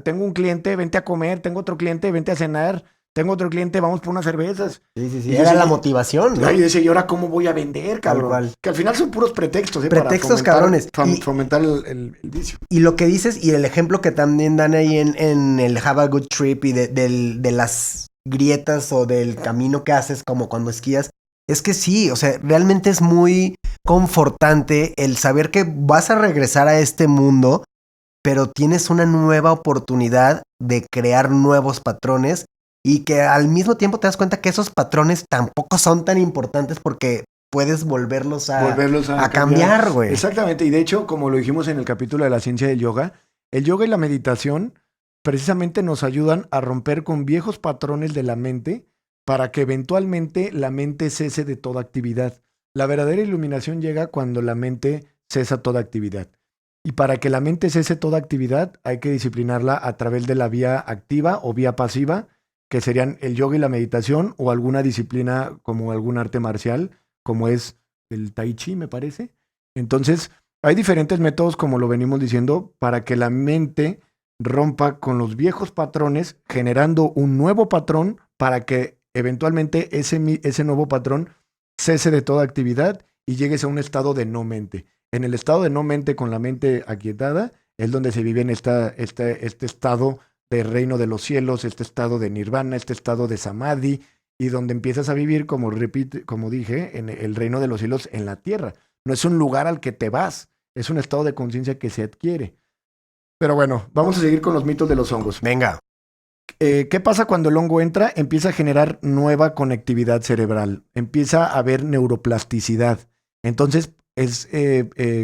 tengo un cliente, vente a comer. Tengo otro cliente, vente a cenar. Tengo otro cliente, vamos por unas cervezas. Sí. Era la motivación, ¿no? Y decía, ¿y ahora cómo voy a vender, cabrón? Que al final son puros pretextos, Pretextos, para cabrones. fomentar el vicio. Y lo que dices, y el ejemplo que también dan ahí en el Have a Good Trip y de las grietas o del camino que haces como cuando esquías, es que sí, o sea, realmente es muy confortante el saber que vas a regresar a este mundo, pero tienes una nueva oportunidad de crear nuevos patrones. Y que al mismo tiempo te das cuenta que esos patrones tampoco son tan importantes porque puedes volverlos a cambiar, güey. Exactamente. Y de hecho, como lo dijimos en el capítulo de la ciencia del yoga, el yoga y la meditación precisamente nos ayudan a romper con viejos patrones de la mente para que eventualmente la mente cese de toda actividad. La verdadera iluminación llega cuando la mente cesa toda actividad. Y para que la mente cese toda actividad hay que disciplinarla a través de la vía activa o vía pasiva, que serían el yoga y la meditación, o alguna disciplina como algún arte marcial, como es el tai chi, me parece. Entonces, hay diferentes métodos, como lo venimos diciendo, para que la mente rompa con los viejos patrones, generando un nuevo patrón para que eventualmente ese nuevo patrón cese de toda actividad y llegues a un estado de no mente. En el estado de no mente, con la mente aquietada, es donde se vive en este estado de reino de los cielos, este estado de nirvana, este estado de samadhi, y donde empiezas a vivir, como dije, en el reino de los cielos en la tierra. No es un lugar al que te vas, es un estado de conciencia que se adquiere. Pero bueno, vamos a seguir con los mitos de los hongos. Venga. ¿Qué pasa cuando el hongo entra? Empieza a generar nueva conectividad cerebral, empieza a haber neuroplasticidad. Entonces es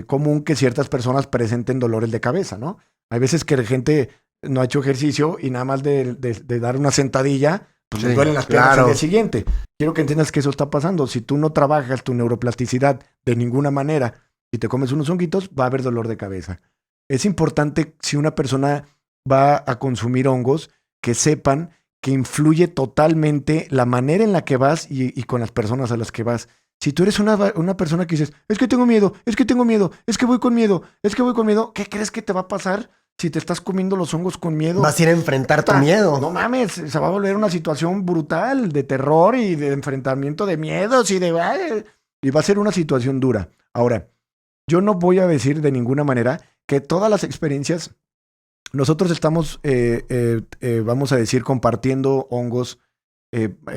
común que ciertas personas presenten dolores de cabeza, ¿no? Hay veces que la gente no ha hecho ejercicio y nada más de dar una sentadilla, pues le duelen las piernas al día siguiente. Quiero que entiendas que eso está pasando. Si tú no trabajas tu neuroplasticidad de ninguna manera y te comes unos honguitos, va a haber dolor de cabeza. Es importante, si una persona va a consumir hongos, que sepan que influye totalmente la manera en la que vas y con las personas a las que vas. Si tú eres una persona que dices, es que tengo miedo, es que tengo miedo, es que voy con miedo, es que voy con miedo, ¿qué crees que te va a pasar? Si te estás comiendo los hongos con miedo. Vas a ir a enfrentar tu miedo. No mames, se va a volver una situación brutal de terror y de enfrentamiento de miedos y va a ser una situación dura. Ahora, yo no voy a decir de ninguna manera que todas las experiencias, nosotros estamos, vamos a decir, compartiendo hongos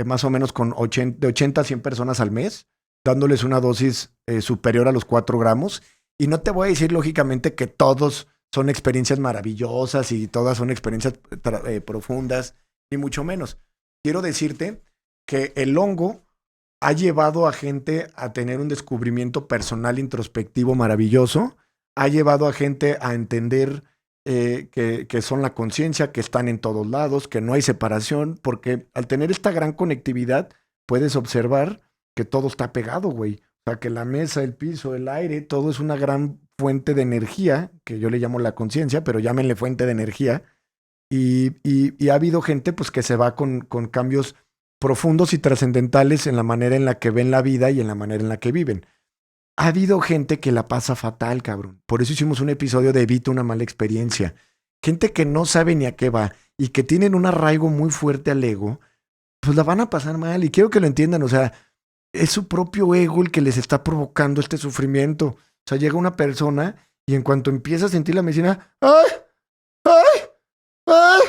más o menos con de 80 a 100 personas al mes, dándoles una dosis superior a los 4 gramos. Y no te voy a decir, lógicamente, que todos son experiencias maravillosas y todas son experiencias profundas, ni mucho menos. Quiero decirte que el hongo ha llevado a gente a tener un descubrimiento personal introspectivo maravilloso, ha llevado a gente a entender que son la conciencia, que están en todos lados, que no hay separación, porque al tener esta gran conectividad puedes observar que todo está pegado, güey. O sea, que la mesa, el piso, el aire, todo es una gran fuente de energía, que yo le llamo la conciencia, pero llámenle fuente de energía. Y ha habido gente pues que se va con cambios profundos y trascendentales en la manera en la que ven la vida y en la manera en la que viven. Ha habido gente que la pasa fatal, cabrón. Por eso hicimos un episodio de Evita una mala experiencia. Gente que no sabe ni a qué va y que tienen un arraigo muy fuerte al ego, pues la van a pasar mal. Y quiero que lo entiendan, o sea, es su propio ego el que les está provocando este sufrimiento. O sea, llega una persona Y en cuanto empieza a sentir la medicina, ¡ay! ¡Ay! ¡Ay!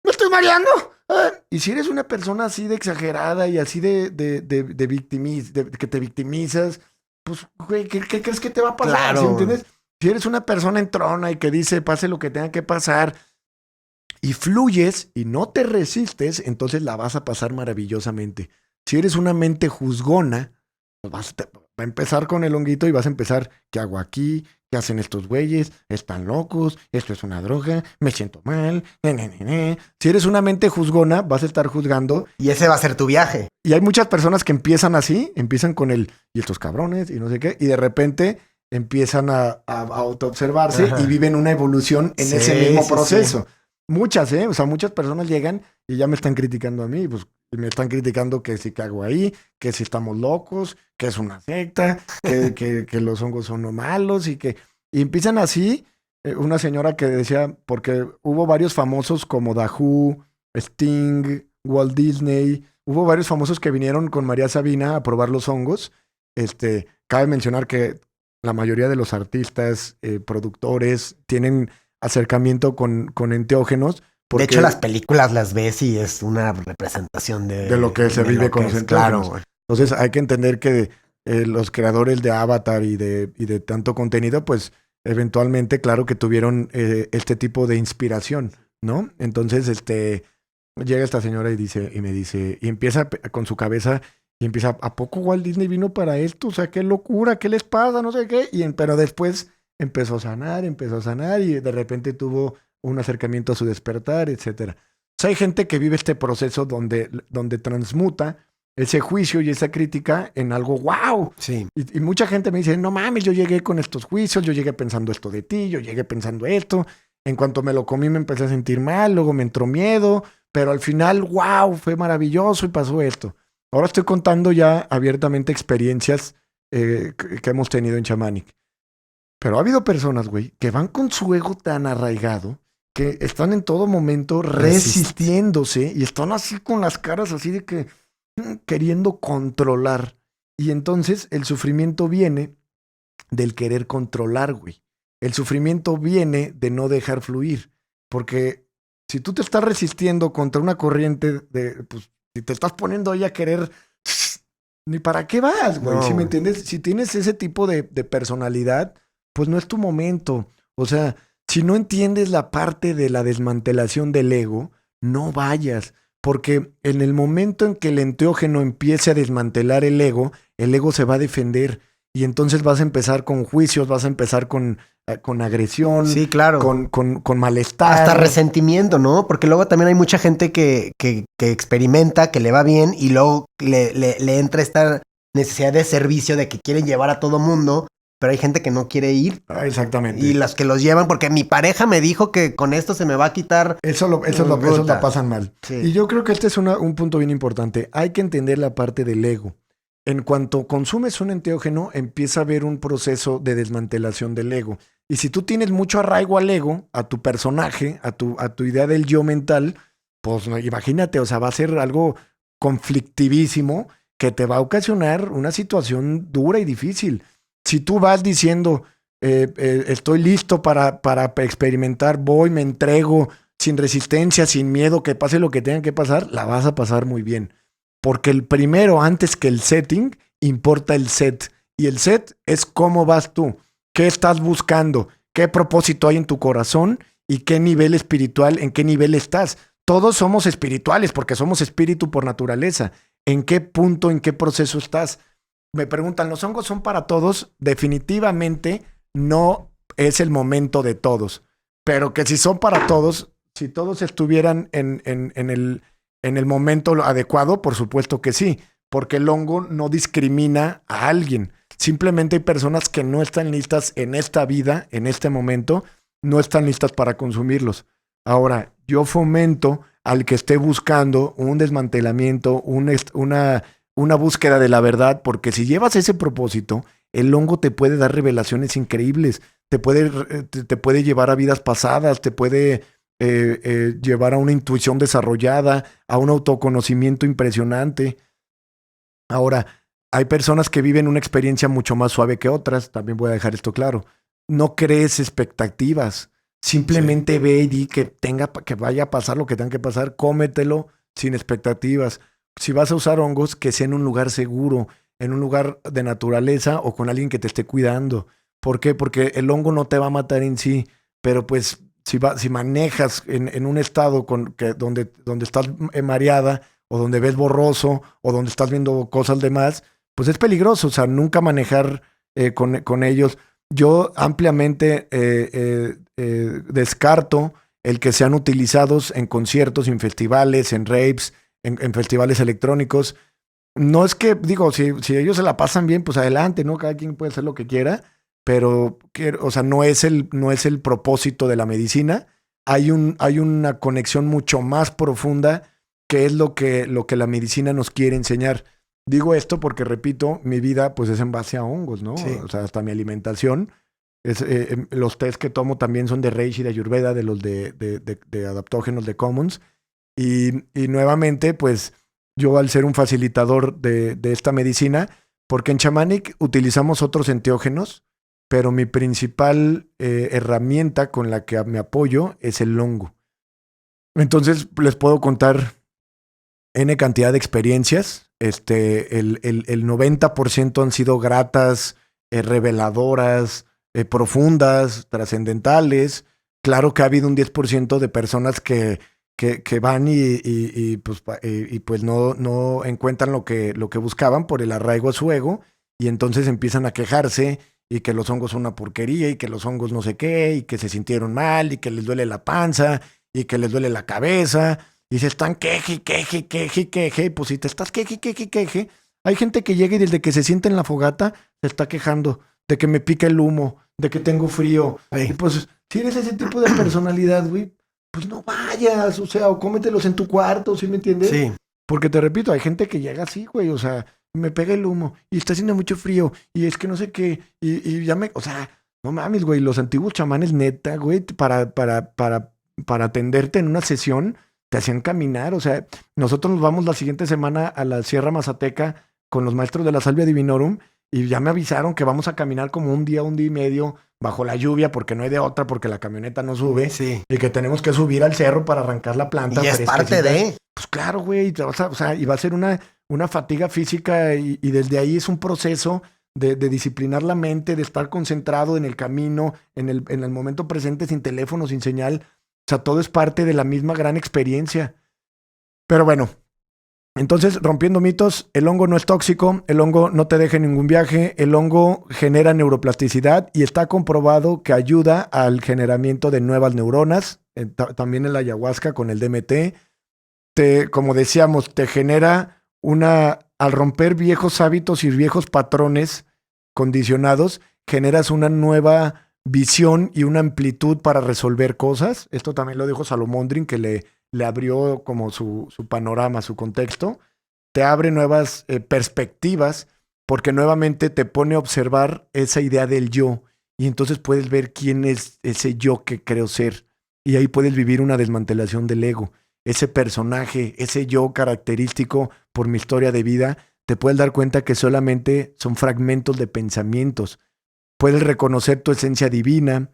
¡Me estoy mareando! ¡Ay! Y si eres una persona así de exagerada y así que te victimizas, pues, güey, ¿qué crees que te va a pasar? Claro. ¿Sí entiendes? Si eres una persona entrona y que dice, pase lo que tenga que pasar, y fluyes y no te resistes, entonces la vas a pasar maravillosamente. Si eres una mente juzgona, pues va a empezar con el honguito y vas a empezar, ¿qué hago aquí? ¿Qué hacen estos güeyes? ¿Están locos? ¿Esto es una droga? ¿Me siento mal? Si eres una mente juzgona, vas a estar juzgando. Y ese va a ser tu viaje. Y hay muchas personas que empiezan así, empiezan con y estos cabrones, y no sé qué, y de repente empiezan a autoobservarse y viven una evolución en ese mismo proceso. Sí. Muchas, o sea, muchas personas llegan y ya me están criticando a mí, pues me están criticando que si cago ahí, que si estamos locos, que es una secta, que los hongos son no malos y empiezan así. Una señora que decía, porque hubo varios famosos como Dahu, Sting, Walt Disney, hubo varios famosos que vinieron con María Sabina a probar los hongos. Cabe mencionar que la mayoría de los artistas, productores, tienen acercamiento con enteógenos. De hecho, las películas las ves y es una representación de lo que se vive con los enteógenos. Claro. Entonces hay que entender que los creadores de Avatar y de tanto contenido, pues eventualmente, claro que tuvieron este tipo de inspiración, ¿no? Entonces, llega esta señora y empieza con su cabeza y empieza, ¿a poco Walt Disney vino para esto? O sea, qué locura, ¿qué les pasa? No sé qué. Pero después empezó a sanar y de repente tuvo un acercamiento a su despertar, etcétera. O sea, hay gente que vive este proceso donde transmuta ese juicio y esa crítica en algo wow. Sí. Y mucha gente me dice, no mames, yo llegué con estos juicios, yo llegué pensando esto de ti, yo llegué pensando esto. En cuanto me lo comí me empecé a sentir mal, luego me entró miedo, pero al final, wow, fue maravilloso y pasó esto. Ahora estoy contando ya abiertamente experiencias que hemos tenido en Shamanic. Pero ha habido personas, güey, que van con su ego tan arraigado que están en todo momento resistiéndose y están así con las caras así de que queriendo controlar. Y entonces el sufrimiento viene del querer controlar, güey. El sufrimiento viene de no dejar fluir. Porque si tú te estás resistiendo contra una corriente pues, si te estás poniendo ahí a querer, ni para qué vas, güey. No. ¿Sí me entiendes? Si tienes ese tipo de personalidad, pues no es tu momento. O sea, si no entiendes la parte de la desmantelación del ego, no vayas. Porque en el momento en que el enteógeno empiece a desmantelar el ego se va a defender. Y entonces vas a empezar con juicios, vas a empezar con agresión, sí, claro. con malestar. Hasta resentimiento, ¿no? Porque luego también hay mucha gente que experimenta, que le va bien y luego le entra esta necesidad de servicio de que quieren llevar a todo mundo. Pero hay gente que no quiere ir. Exactamente. Y las que los llevan, porque mi pareja me dijo que con esto se me va a quitar. Eso lo pasan mal. Sí. Y yo creo que este es un punto bien importante. Hay que entender la parte del ego. En cuanto consumes un enteógeno, empieza a haber un proceso de desmantelación del ego. Y si tú tienes mucho arraigo al ego, a tu personaje, a tu idea del yo mental, pues imagínate, o sea, va a ser algo conflictivísimo que te va a ocasionar una situación dura y difícil. Si tú vas diciendo, estoy listo para experimentar, voy, me entrego, sin resistencia, sin miedo, que pase lo que tenga que pasar, la vas a pasar muy bien. Porque el primero, antes que el setting, importa el set. Y el set es cómo vas tú, qué estás buscando, qué propósito hay en tu corazón y qué nivel espiritual, en qué nivel estás. Todos somos espirituales porque somos espíritu por naturaleza. ¿En qué punto, en qué proceso estás? Me preguntan, ¿los hongos son para todos? Definitivamente no es el momento de todos. Pero que si son para todos, si todos estuvieran en el momento adecuado, por supuesto que sí. Porque el hongo no discrimina a alguien. Simplemente hay personas que no están listas en esta vida, en este momento, no están listas para consumirlos. Ahora, yo fomento al que esté buscando un desmantelamiento, una búsqueda de la verdad, porque si llevas ese propósito, el hongo te puede dar revelaciones increíbles, te puede llevar a vidas pasadas, te puede llevar a una intuición desarrollada, a un autoconocimiento impresionante. Ahora, hay personas que viven una experiencia mucho más suave que otras, también voy a dejar esto claro. no crees expectativas. Simplemente ve y di que vaya a pasar lo que tenga que pasar, cómetelo sin expectativas. Si vas a usar hongos, que sea en un lugar seguro, en un lugar de naturaleza o con alguien que te esté cuidando. ¿Por qué? Porque el hongo no te va a matar en sí, pero pues si manejas en un estado donde estás mareada o donde ves borroso o donde estás viendo cosas de más, pues es peligroso. O sea, nunca manejar con ellos. Yo ampliamente descarto el que sean utilizados en conciertos, en festivales, en raves, en festivales electrónicos. No es que, digo, si ellos se la pasan bien, pues adelante, ¿no? Cada quien puede hacer lo que quiera, pero, o sea, no es el propósito de la medicina. Hay una conexión mucho más profunda que es lo que la medicina nos quiere enseñar. Digo esto porque, repito, mi vida pues es en base a hongos, ¿no? Sí. O sea, hasta mi alimentación. Los test que tomo también son de Reishi, de Ayurveda, de los de adaptógenos de Commons. Y nuevamente, pues yo al ser un facilitador de esta medicina, porque en Shamanic utilizamos otros enteógenos, pero mi principal herramienta con la que me apoyo es el hongo. Entonces les puedo contar N cantidad de experiencias. El 90% han sido gratas, reveladoras, profundas, trascendentales. Claro que ha habido un 10% de personas que van y pues no encuentran lo que buscaban por el arraigo a su ego y entonces empiezan a quejarse y que los hongos son una porquería y que los hongos no sé qué y que se sintieron mal y que les duele la panza y que les duele la cabeza y se están queje, pues si te estás queje, hay gente que llega y desde que se siente en la fogata se está quejando de que me pica el humo, de que tengo frío. Ay. Y pues si eres ese tipo de personalidad, güey, pues no vayas, o sea, o cómetelos en tu cuarto, ¿sí me entiendes? Sí. Porque te repito, hay gente que llega así, güey, o sea, me pega el humo y está haciendo mucho frío y es que no sé qué, y ya o sea, no mames, güey, los antiguos chamanes neta, güey, para atenderte en una sesión, te hacían caminar, o sea, nosotros nos vamos la siguiente semana a la Sierra Mazateca con los maestros de la Salvia Divinorum y ya me avisaron que vamos a caminar como un día y medio bajo la lluvia porque no hay de otra, porque la camioneta no sube. Sí. Y que tenemos que subir al cerro para arrancar la planta. Y es parte de... Pues claro, güey. O sea, y va a ser una fatiga física y desde ahí es un proceso de disciplinar la mente, de estar concentrado en el camino, en el momento presente, sin teléfono, sin señal. O sea, todo es parte de la misma gran experiencia. Pero bueno, entonces, rompiendo mitos, el hongo no es tóxico, el hongo no te deja en ningún viaje, el hongo genera neuroplasticidad y está comprobado que ayuda al generamiento de nuevas neuronas, también en la ayahuasca con el DMT. Como decíamos, te genera al romper viejos hábitos y viejos patrones condicionados, generas una nueva visión y una amplitud para resolver cosas. Esto también lo dijo Salomondrin, que le abrió como su panorama, su contexto. Te abre nuevas perspectivas porque nuevamente te pone a observar esa idea del yo y entonces puedes ver quién es ese yo que creo ser y ahí puedes vivir una desmantelación del ego. Ese personaje, ese yo característico por mi historia de vida, te puedes dar cuenta que solamente son fragmentos de pensamientos. Puedes reconocer tu esencia divina,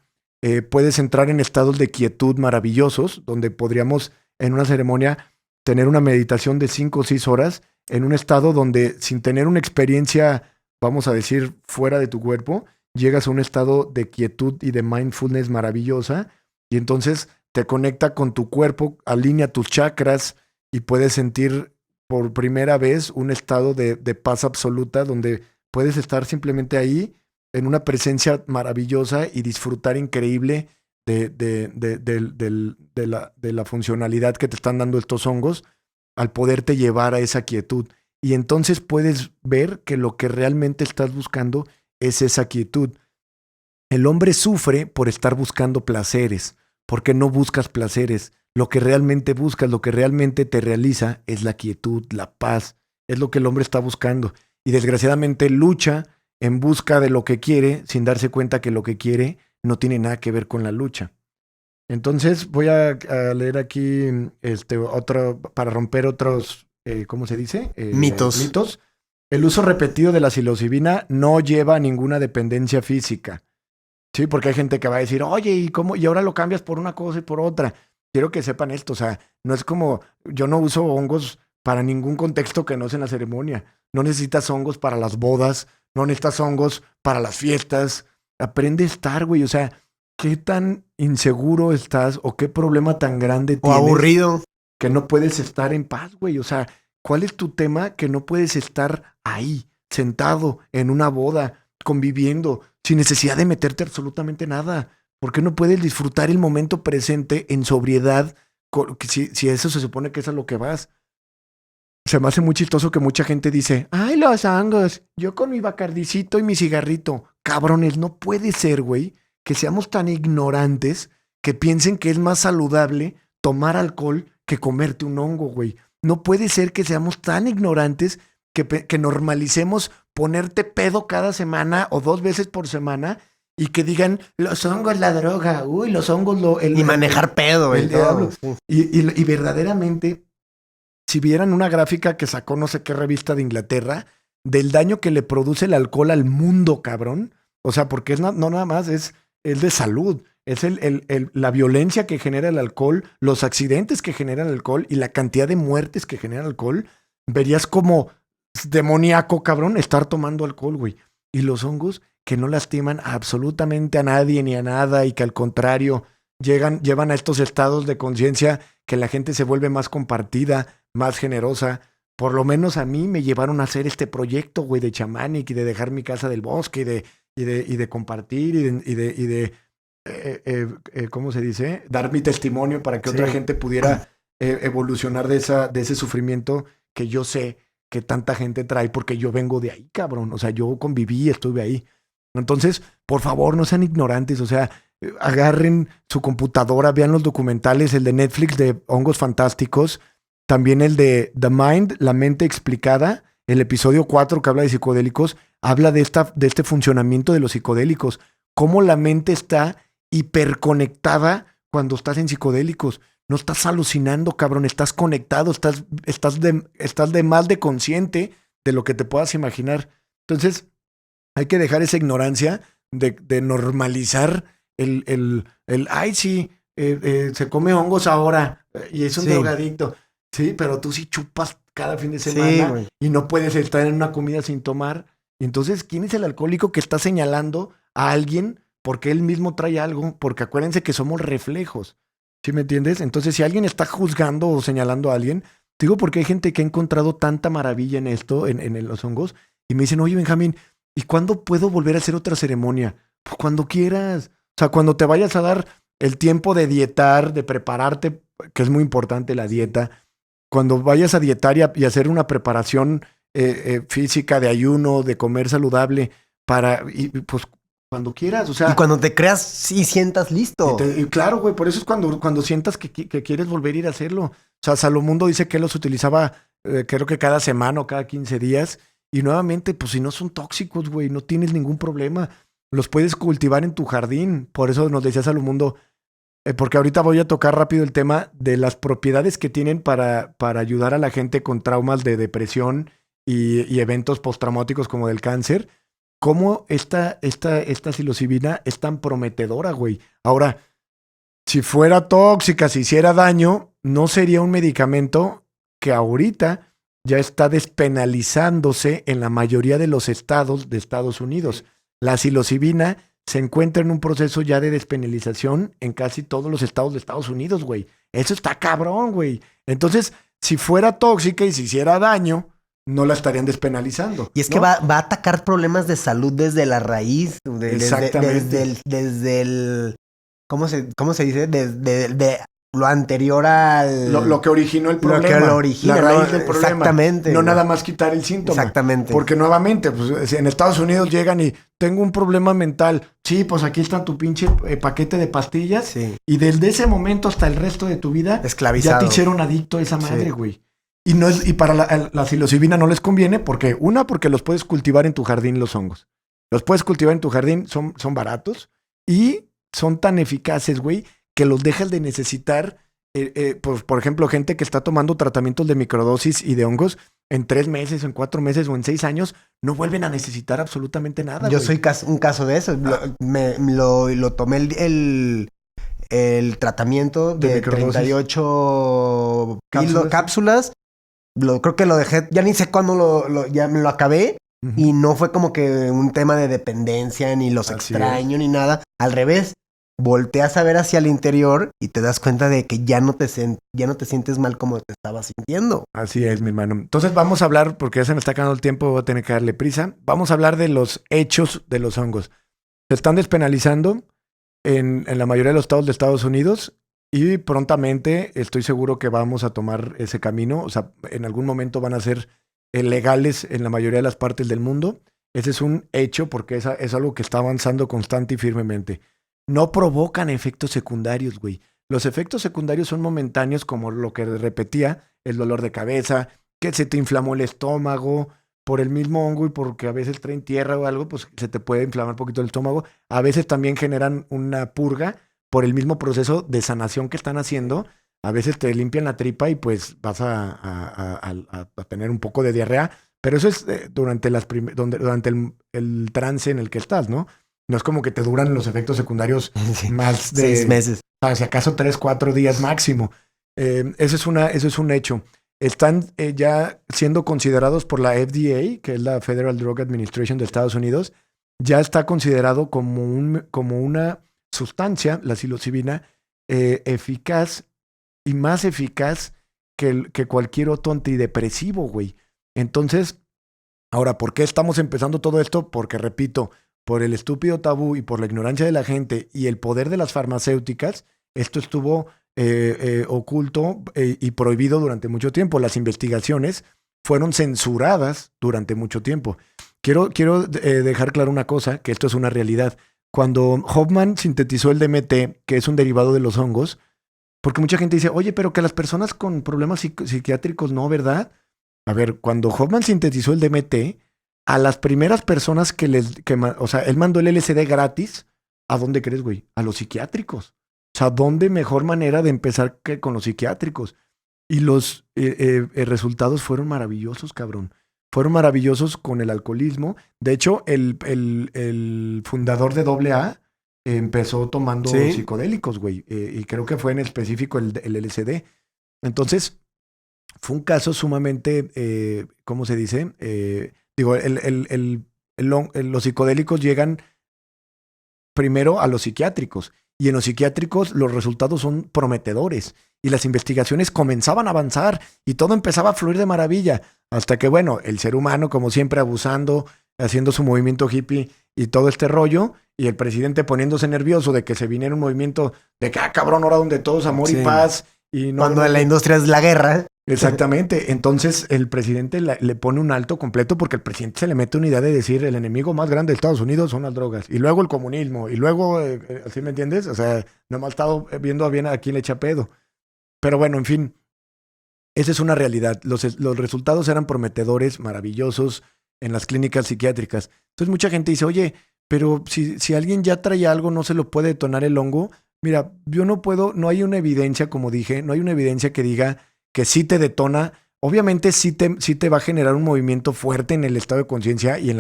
puedes entrar en estados de quietud maravillosos, donde podríamos en una ceremonia tener una meditación de 5 o 6 horas en un estado donde sin tener una experiencia, vamos a decir, fuera de tu cuerpo, llegas a un estado de quietud y de mindfulness maravillosa y entonces te conecta con tu cuerpo, alinea tus chakras y puedes sentir por primera vez un estado de paz absoluta donde puedes estar simplemente ahí en una presencia maravillosa y disfrutar increíble de la funcionalidad que te están dando estos hongos al poderte llevar a esa quietud. Y entonces puedes ver que lo que realmente estás buscando es esa quietud. El hombre sufre por estar buscando placeres, porque no buscas placeres. Lo que realmente buscas, lo que realmente te realiza es la quietud, la paz. Es lo que el hombre está buscando. Y desgraciadamente lucha en busca de lo que quiere sin darse cuenta que lo que quiere no tiene nada que ver con la lucha. Entonces voy a leer aquí otro para romper otros, ¿cómo se dice? Mitos. El uso repetido de la psilocibina no lleva a ninguna dependencia física. Sí, porque hay gente que va a decir, oye, ¿y cómo? Y ahora lo cambias por una cosa y por otra. Quiero que sepan esto, o sea, no es como, yo no uso hongos para ningún contexto que no sea en la ceremonia. No necesitas hongos para las bodas, no necesitas hongos para las fiestas. Aprende a estar, güey, o sea, ¿qué tan inseguro estás o qué problema tan grande O tienes aburrido. que no puedes estar en paz, güey? O sea, ¿cuál es tu tema que no puedes estar ahí, sentado en una boda, conviviendo, sin necesidad de meterte absolutamente nada? ¿Por qué no puedes disfrutar el momento presente en sobriedad si eso se supone que es a lo que vas? Se me hace muy chistoso que mucha gente dice, ay, los hongos, yo con mi bacardicito y mi cigarrito. Cabrones, no puede ser, güey, que seamos tan ignorantes que piensen que es más saludable tomar alcohol que comerte un hongo, güey. No puede ser que seamos tan ignorantes que normalicemos ponerte pedo cada semana o 2 veces por semana y que digan, los hongos la droga, uy, los hongos Y manejar pedo, el y todo. diablo. Sí. Y verdaderamente, si vieran una gráfica que sacó no sé qué revista de Inglaterra, del daño que le produce el alcohol al mundo, cabrón. O sea, porque no nada más es de salud. Es la violencia que genera el alcohol, los accidentes que genera el alcohol y la cantidad de muertes que genera el alcohol. Verías como demoníaco, cabrón, estar tomando alcohol, güey. Y los hongos que no lastiman absolutamente a nadie ni a nada y que al contrario llevan a estos estados de conciencia que la gente se vuelve más compartida, más generosa. Por lo menos a mí me llevaron a hacer este proyecto, güey, de chamanic y de dejar mi casa del bosque y de compartir ¿cómo se dice? Dar mi testimonio para que Sí. otra gente pudiera evolucionar de ese sufrimiento que yo sé que tanta gente trae porque yo vengo de ahí, cabrón. O sea, yo conviví, estuve ahí. Entonces, por favor, no sean ignorantes. O sea, agarren su computadora, vean los documentales, el de Netflix de Hongos Fantásticos, también el de The Mind, La Mente Explicada, el episodio 4 que habla de psicodélicos, habla de este funcionamiento de los psicodélicos, cómo la mente está hiperconectada cuando estás en psicodélicos. No estás alucinando, cabrón, estás conectado, estás de más de consciente de lo que te puedas imaginar. Entonces, hay que dejar esa ignorancia de normalizar ay, sí, se come hongos ahora y es un Sí. drogadicto. Sí, pero tú sí chupas cada fin de Sí, semana güey. y no puedes estar en una comida sin tomar. Y entonces, ¿quién es el alcohólico que está señalando a alguien porque él mismo trae algo? Porque acuérdense que somos reflejos. ¿Sí me entiendes? Entonces, si alguien está juzgando o señalando a alguien, digo porque hay gente que ha encontrado tanta maravilla en esto, en los hongos, y me dicen, oye, Benjamín, ¿y cuándo puedo volver a hacer otra ceremonia? Pues cuando quieras. O sea, cuando te vayas a dar el tiempo de dietar, de prepararte, que es muy importante la dieta, cuando vayas a dietar y hacer una preparación física de ayuno, de comer saludable, pues cuando quieras, o sea. Y cuando te creas, sí sientas listo. Y claro, güey, por eso es cuando sientas que quieres volver a ir a hacerlo. O sea, Salomundo dice que él los utilizaba, creo que cada semana o cada 15 días. Y nuevamente, pues si no son tóxicos, güey, no tienes ningún problema. Los puedes cultivar en tu jardín. Por eso nos decía Salomundo, porque ahorita voy a tocar rápido el tema de las propiedades que tienen para ayudar a la gente con traumas de depresión y eventos postraumáticos como del cáncer. Cómo esta psilocibina es tan prometedora, güey. Ahora, si fuera tóxica, si hiciera daño, no sería un medicamento que ahorita ya está despenalizándose en la mayoría de los estados de Estados Unidos. La psilocibina se encuentra en un proceso ya de despenalización en casi todos los estados de Estados Unidos, güey. Eso está cabrón, güey. Entonces, si fuera tóxica y si hiciera daño, no la estarían despenalizando. Y es ¿no? que va a atacar problemas de salud desde la raíz. Exactamente. Desde el ¿cómo se dice? Desde lo anterior al... Lo que originó el problema. Lo que lo origina. La raíz del problema. Exactamente. No nada más quitar el síntoma. Exactamente. Porque nuevamente, pues, en Estados Unidos llegan y tengo un problema mental. Sí, pues aquí está tu pinche paquete de pastillas. Sí. Y desde ese momento hasta el resto de tu vida, esclavizado. Ya te hicieron adicto a esa madre, güey. Y para la psilocibina no les conviene porque los puedes cultivar en tu jardín los hongos. Los puedes cultivar en tu jardín, son baratos y son tan eficaces, güey, que los dejas de necesitar. Por ejemplo, gente que está tomando tratamientos de microdosis y de hongos en 3 meses, en 4 meses o en 6 años, no vuelven a necesitar absolutamente nada. Yo güey. soy un caso de eso. Lo tomé el tratamiento de 38 cápsulas. Creo que lo dejé, ya ni sé cuándo ya me lo acabé. Uh-huh. Y no fue como que un tema de dependencia, ni los extraño, ni nada. Al revés, volteas a ver hacia el interior y te das cuenta de que ya no te sientes mal como te estabas sintiendo. Así es, mi hermano. Entonces vamos a hablar, porque ya se me está acabando el tiempo, voy a tener que darle prisa. Vamos a hablar de los hechos de los hongos. Se están despenalizando en la mayoría de los estados de Estados Unidos y prontamente estoy seguro que vamos a tomar ese camino. O sea, en algún momento van a ser legales en la mayoría de las partes del mundo. Ese es un hecho porque es algo que está avanzando constante y firmemente. No provocan efectos secundarios, güey. Los efectos secundarios son momentáneos, como lo que repetía, el dolor de cabeza, que se te inflamó el estómago por el mismo hongo y porque a veces traen tierra o algo, pues se te puede inflamar un poquito el estómago. A veces también generan una purga por el mismo proceso de sanación que están haciendo. A veces te limpian la tripa y pues vas a tener un poco de diarrea, pero eso es durante el trance en el que estás, ¿no? No es como que te duran los efectos secundarios más de 6 meses. O sea, si acaso 3, 4 días máximo. Eso es un hecho. Están ya siendo considerados por la FDA, que es la Federal Drug Administration de Estados Unidos, ya está considerado como una sustancia, la psilocibina, eficaz y más eficaz que cualquier otro antidepresivo, güey. Entonces, ahora, ¿por qué estamos empezando todo esto? Porque, repito, por el estúpido tabú y por la ignorancia de la gente y el poder de las farmacéuticas, esto estuvo oculto y prohibido durante mucho tiempo. Las investigaciones fueron censuradas durante mucho tiempo. Quiero dejar claro una cosa, que esto es una realidad. Cuando Hoffman sintetizó el DMT, que es un derivado de los hongos, porque mucha gente dice, oye, pero que las personas con problemas psiquiátricos no, ¿verdad? A ver, cuando Hoffman sintetizó el DMT, a las primeras personas o sea, él mandó el LSD gratis, ¿a dónde crees, güey? A los psiquiátricos. O sea, ¿dónde mejor manera de empezar que con los psiquiátricos? Y los resultados fueron maravillosos, cabrón. Fueron maravillosos con el alcoholismo. De hecho, el fundador de AA empezó tomando psicodélicos, güey. Y creo que fue en específico el LSD. Entonces, fue un caso sumamente, ¿cómo se dice? Los psicodélicos llegan primero a los psiquiátricos. Y en los psiquiátricos los resultados son prometedores. Y las investigaciones comenzaban a avanzar y todo empezaba a fluir de maravilla. Hasta que, bueno, el ser humano, como siempre, abusando, haciendo su movimiento hippie y todo este rollo, y el presidente poniéndose nervioso de que se viniera un movimiento de que, cabrón, ahora donde todo es amor y paz. Y no, cuando la industria es la guerra. Exactamente. Entonces el presidente le pone un alto completo porque el presidente se le mete una idea de decir el enemigo más grande de Estados Unidos son las drogas. Y luego el comunismo. Y luego, ¿así me entiendes? O sea, no me ha estado viendo bien a quién le echa pedo. Pero bueno, en fin. Esa es una realidad. Los resultados eran prometedores, maravillosos en las clínicas psiquiátricas. Entonces mucha gente dice, oye, pero si alguien ya trae algo, ¿no se lo puede detonar el hongo? Mira, yo no puedo, no hay una evidencia, como dije, no hay una evidencia que diga que sí te detona. Obviamente sí te va a generar un movimiento fuerte en el estado de conciencia y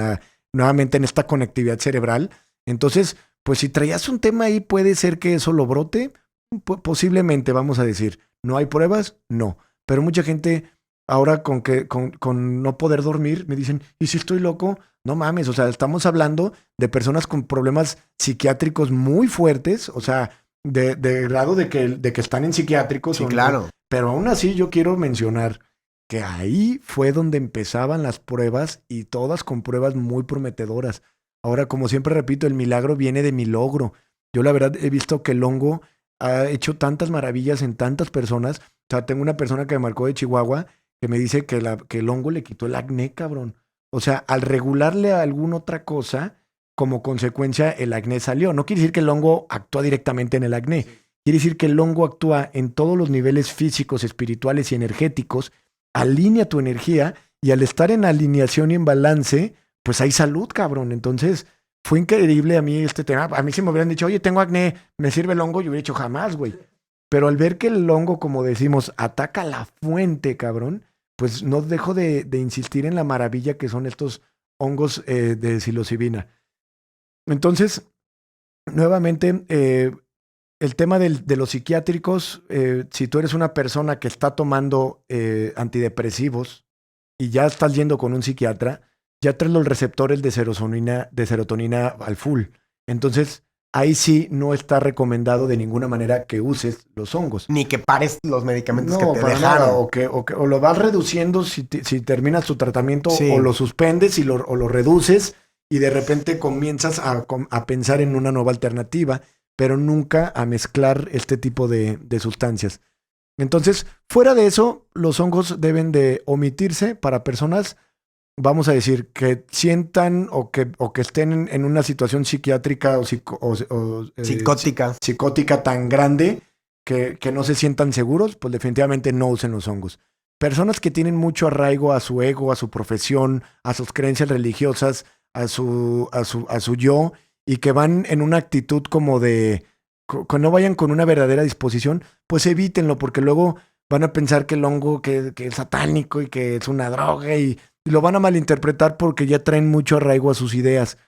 nuevamente en esta conectividad cerebral. Entonces, pues si traías un tema ahí, puede ser que eso lo brote. Posiblemente, vamos a decir. ¿No hay pruebas? No. Pero mucha gente ahora con no poder dormir me dicen, ¿y si estoy loco? No mames, o sea, estamos hablando de personas con problemas psiquiátricos muy fuertes, o sea, de grado de que están en psiquiátricos. Sí, claro. Pero aún así yo quiero mencionar que ahí fue donde empezaban las pruebas y todas con pruebas muy prometedoras. Ahora, como siempre repito, el milagro viene de mi logro. Yo la verdad he visto que el hongo ha hecho tantas maravillas en tantas personas. O sea, tengo una persona que me marcó de Chihuahua que me dice que el hongo le quitó el acné, cabrón. O sea, al regularle a alguna otra cosa, como consecuencia el acné salió. No quiere decir que el hongo actúa directamente en el acné. Quiere decir que el hongo actúa en todos los niveles físicos, espirituales y energéticos, alinea tu energía y al estar en alineación y en balance, pues hay salud, cabrón. Entonces, fue increíble a mí este tema. A mí si me hubieran dicho, oye, tengo acné, ¿me sirve el hongo? Yo hubiera dicho jamás, güey. Pero al ver que el hongo, como decimos, ataca la fuente, cabrón, pues no dejo de insistir en la maravilla que son estos hongos de psilocibina. Entonces, nuevamente, el tema de los psiquiátricos, si tú eres una persona que está tomando antidepresivos y ya estás yendo con un psiquiatra, ya traes los receptores de serotonina al full. Entonces, ahí sí no está recomendado de ninguna manera que uses los hongos. Ni que pares los medicamentos No, que te para dejaron. nada, o lo vas reduciendo si terminas tu tratamiento, Sí. o lo suspendes o lo reduces y de repente comienzas a pensar en una nueva alternativa, pero nunca a mezclar este tipo de sustancias. Entonces, fuera de eso, los hongos deben de omitirse para personas, vamos a decir, que sientan o que estén en una situación psiquiátrica o psicótica tan grande que no se sientan seguros, pues definitivamente no usen los hongos. Personas que tienen mucho arraigo a su ego, a su profesión, a sus creencias religiosas, a su yo, y que van en una actitud como de que no vayan con una verdadera disposición, pues evítenlo, porque luego van a pensar que el hongo que es satánico y que es una droga y lo van a malinterpretar porque ya traen mucho arraigo a sus ideas.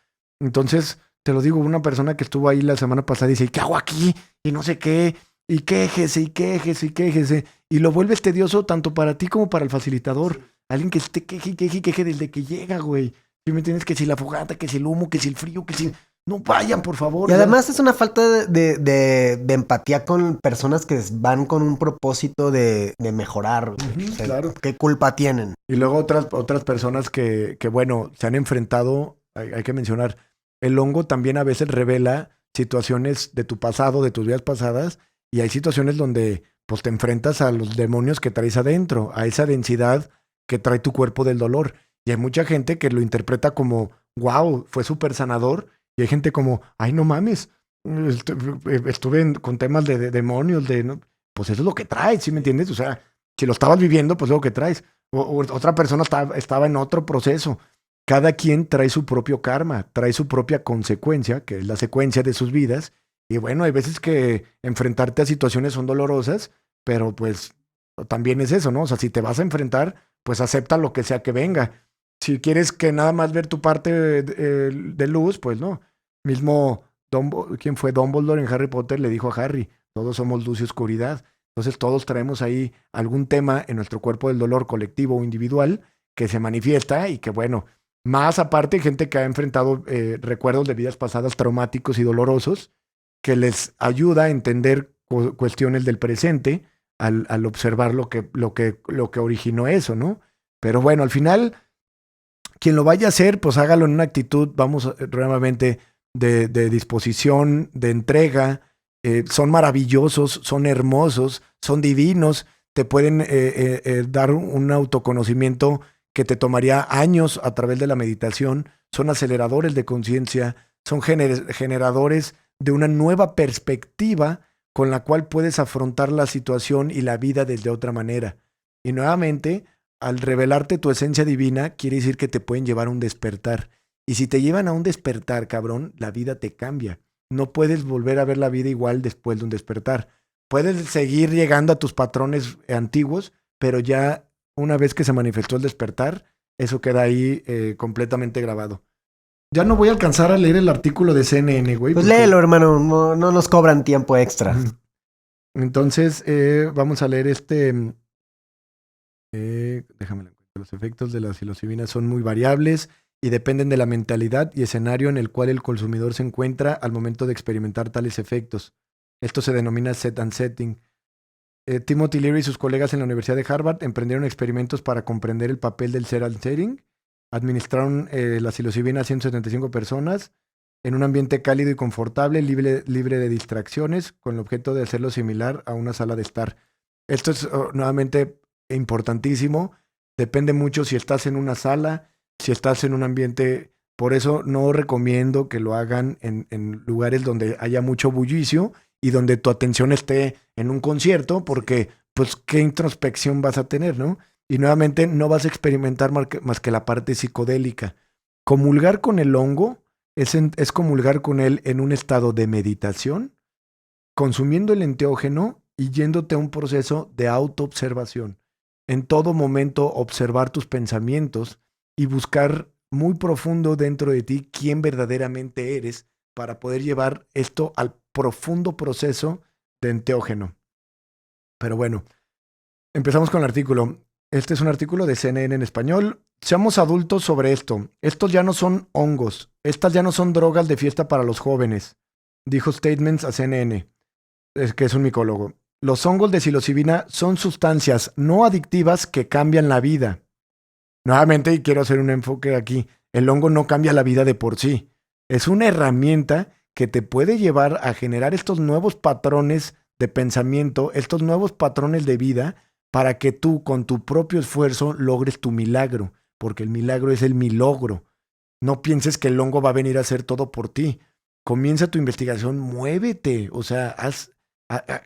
Entonces, te lo digo, una persona que estuvo ahí la semana pasada dice, ¿qué hago aquí? Y no sé qué, y quéjese, y quéjese, y quéjese. Y lo vuelves tedioso tanto para ti como para el facilitador. Alguien que esté queje y queje y queje desde que llega, güey. ¿Sí me entiendes? Que si la fogata, que si el humo, que si el frío, que si... No vayan, por favor. Y además es una falta de empatía con personas que van con un propósito de mejorar. Ujú, O sea, claro. ¿qué culpa tienen? Y luego otras personas que, bueno, se han enfrentado, hay que mencionar, el hongo también a veces revela situaciones de tu pasado, de tus vidas pasadas, y hay situaciones donde pues te enfrentas a los demonios que traes adentro, a esa densidad que trae tu cuerpo del dolor. Y hay mucha gente que lo interpreta como, wow, fue súper sanador, y hay gente como, ay, no mames, estuve con temas de demonios, ¿no? Pues eso es lo que traes, ¿sí me entiendes? O sea, si lo estabas viviendo, pues es lo que traes. O otra persona estaba en otro proceso. Cada quien trae su propio karma, trae su propia consecuencia, que es la secuencia de sus vidas. Y bueno, hay veces que enfrentarte a situaciones son dolorosas, pero pues también es eso, ¿no? O sea, si te vas a enfrentar, pues acepta lo que sea que venga. Si quieres que nada más ver tu parte de luz, pues no. Mismo, ¿quién fue? Dumbledore en Harry Potter le dijo a Harry, todos somos luz y oscuridad. Entonces todos traemos ahí algún tema en nuestro cuerpo del dolor colectivo o individual que se manifiesta y que bueno, más aparte gente que ha enfrentado recuerdos de vidas pasadas traumáticos y dolorosos que les ayuda a entender cuestiones del presente al observar lo que originó eso, ¿no? Pero bueno, al final, quien lo vaya a hacer, pues hágalo en una actitud, vamos, nuevamente, de disposición, de entrega. Son maravillosos, son hermosos, son divinos, te pueden dar un autoconocimiento que te tomaría años a través de la meditación, son aceleradores de conciencia, son generadores de una nueva perspectiva con la cual puedes afrontar la situación y la vida desde otra manera. Y nuevamente, al revelarte tu esencia divina, quiere decir que te pueden llevar a un despertar. Y si te llevan a un despertar, cabrón, la vida te cambia. No puedes volver a ver la vida igual después de un despertar. Puedes seguir llegando a tus patrones antiguos, pero ya una vez que se manifestó el despertar, eso queda ahí completamente grabado. Ya no voy a alcanzar a leer el artículo de CNN, güey. Pues léelo, hermano. No nos cobran tiempo extra. Entonces, vamos a leer déjame la encuentro. Los efectos de la psilocibina son muy variables y dependen de la mentalidad y escenario en el cual el consumidor se encuentra al momento de experimentar tales efectos. Esto se denomina set and setting. Timothy Leary y sus colegas en la Universidad de Harvard emprendieron experimentos para comprender el papel del set and setting. Administraron la psilocibina a 175 personas en un ambiente cálido y confortable, libre de distracciones, con el objeto de hacerlo similar a una sala de estar. Esto es nuevamente importantísimo. Depende mucho si estás en una sala, si estás en un ambiente. Por eso no recomiendo que lo hagan en lugares donde haya mucho bullicio y donde tu atención esté en un concierto, porque pues qué introspección vas a tener, ¿no? Y nuevamente no vas a experimentar más que la parte psicodélica. Comulgar con el hongo es comulgar con él en un estado de meditación, consumiendo el enteógeno y yéndote a un proceso de autoobservación. en todo momento observar tus pensamientos y buscar muy profundo dentro de ti quién verdaderamente eres para poder llevar esto al profundo proceso de enteógeno. Pero bueno, empezamos con el artículo. Este es un artículo de CNN en español. Seamos adultos sobre esto. Estos ya no son hongos. Estas ya no son drogas de fiesta para los jóvenes, dijo Statements a CNN, que es un micólogo. Los hongos de psilocibina son sustancias no adictivas que cambian la vida. Nuevamente, y quiero hacer un enfoque aquí, el hongo no cambia la vida de por sí. Es una herramienta que te puede llevar a generar estos nuevos patrones de pensamiento, estos nuevos patrones de vida, para que tú con tu propio esfuerzo logres tu milagro, porque el milagro es el milogro. No pienses que el hongo va a venir a hacer todo por ti. Comienza tu investigación, muévete, o sea,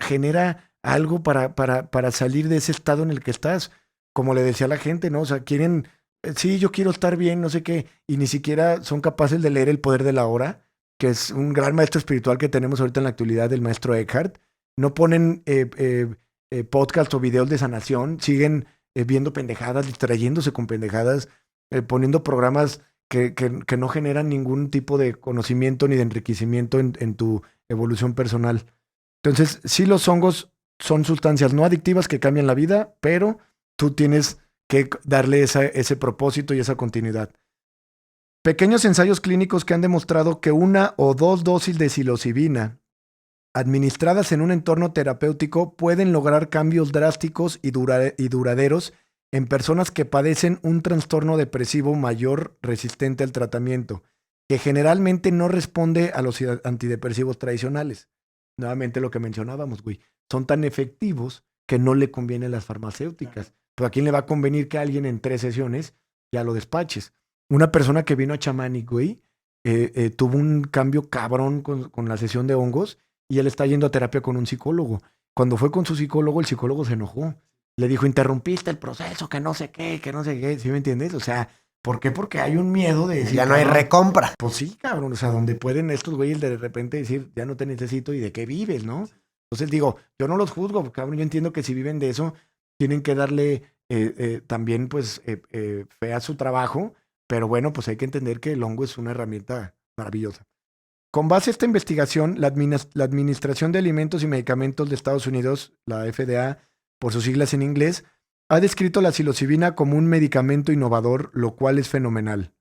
genera algo para salir de ese estado en el que estás. Como le decía a la gente, ¿no? O sea, quieren, sí, yo quiero estar bien, no sé qué, y ni siquiera son capaces de leer El Poder de la Hora, que es un gran maestro espiritual que tenemos ahorita en la actualidad, el maestro Eckhart. No ponen podcast o videos de sanación, siguen viendo pendejadas, distrayéndose con pendejadas, poniendo programas que no generan ningún tipo de conocimiento ni de enriquecimiento en tu evolución personal. Entonces, sí, los hongos son sustancias no adictivas que cambian la vida, pero tú tienes que darle ese propósito y esa continuidad. Pequeños ensayos clínicos que han demostrado que 1 o 2 dosis de psilocibina administradas en un entorno terapéutico pueden lograr cambios drásticos y duraderos en personas que padecen un trastorno depresivo mayor resistente al tratamiento, que generalmente no responde a los antidepresivos tradicionales. Nuevamente lo que mencionábamos, güey. Son tan efectivos que no le convienen las farmacéuticas. Pero ¿a quién le va a convenir que alguien en 3 sesiones ya lo despaches? Una persona que vino a Chamanic, güey, tuvo un cambio cabrón con la sesión de hongos y él está yendo a terapia con un psicólogo. Cuando fue con su psicólogo, el psicólogo se enojó. Le dijo, interrumpiste el proceso, que no sé qué. ¿Sí me entiendes? O sea, ¿por qué? Porque hay un miedo de decir... Ya no hay recompra. Pues sí, cabrón. O sea, donde pueden estos güeyes de repente decir, ya no te necesito y de qué vives, ¿no? Entonces digo, yo no los juzgo, cabrón. Yo entiendo que si viven de eso, tienen que darle también, pues, fe a su trabajo. Pero bueno, pues hay que entender que el hongo es una herramienta maravillosa. Con base a esta investigación, la Administración de Alimentos y Medicamentos de Estados Unidos, la FDA, por sus siglas en inglés, ha descrito la psilocibina como un medicamento innovador, lo cual es fenomenal.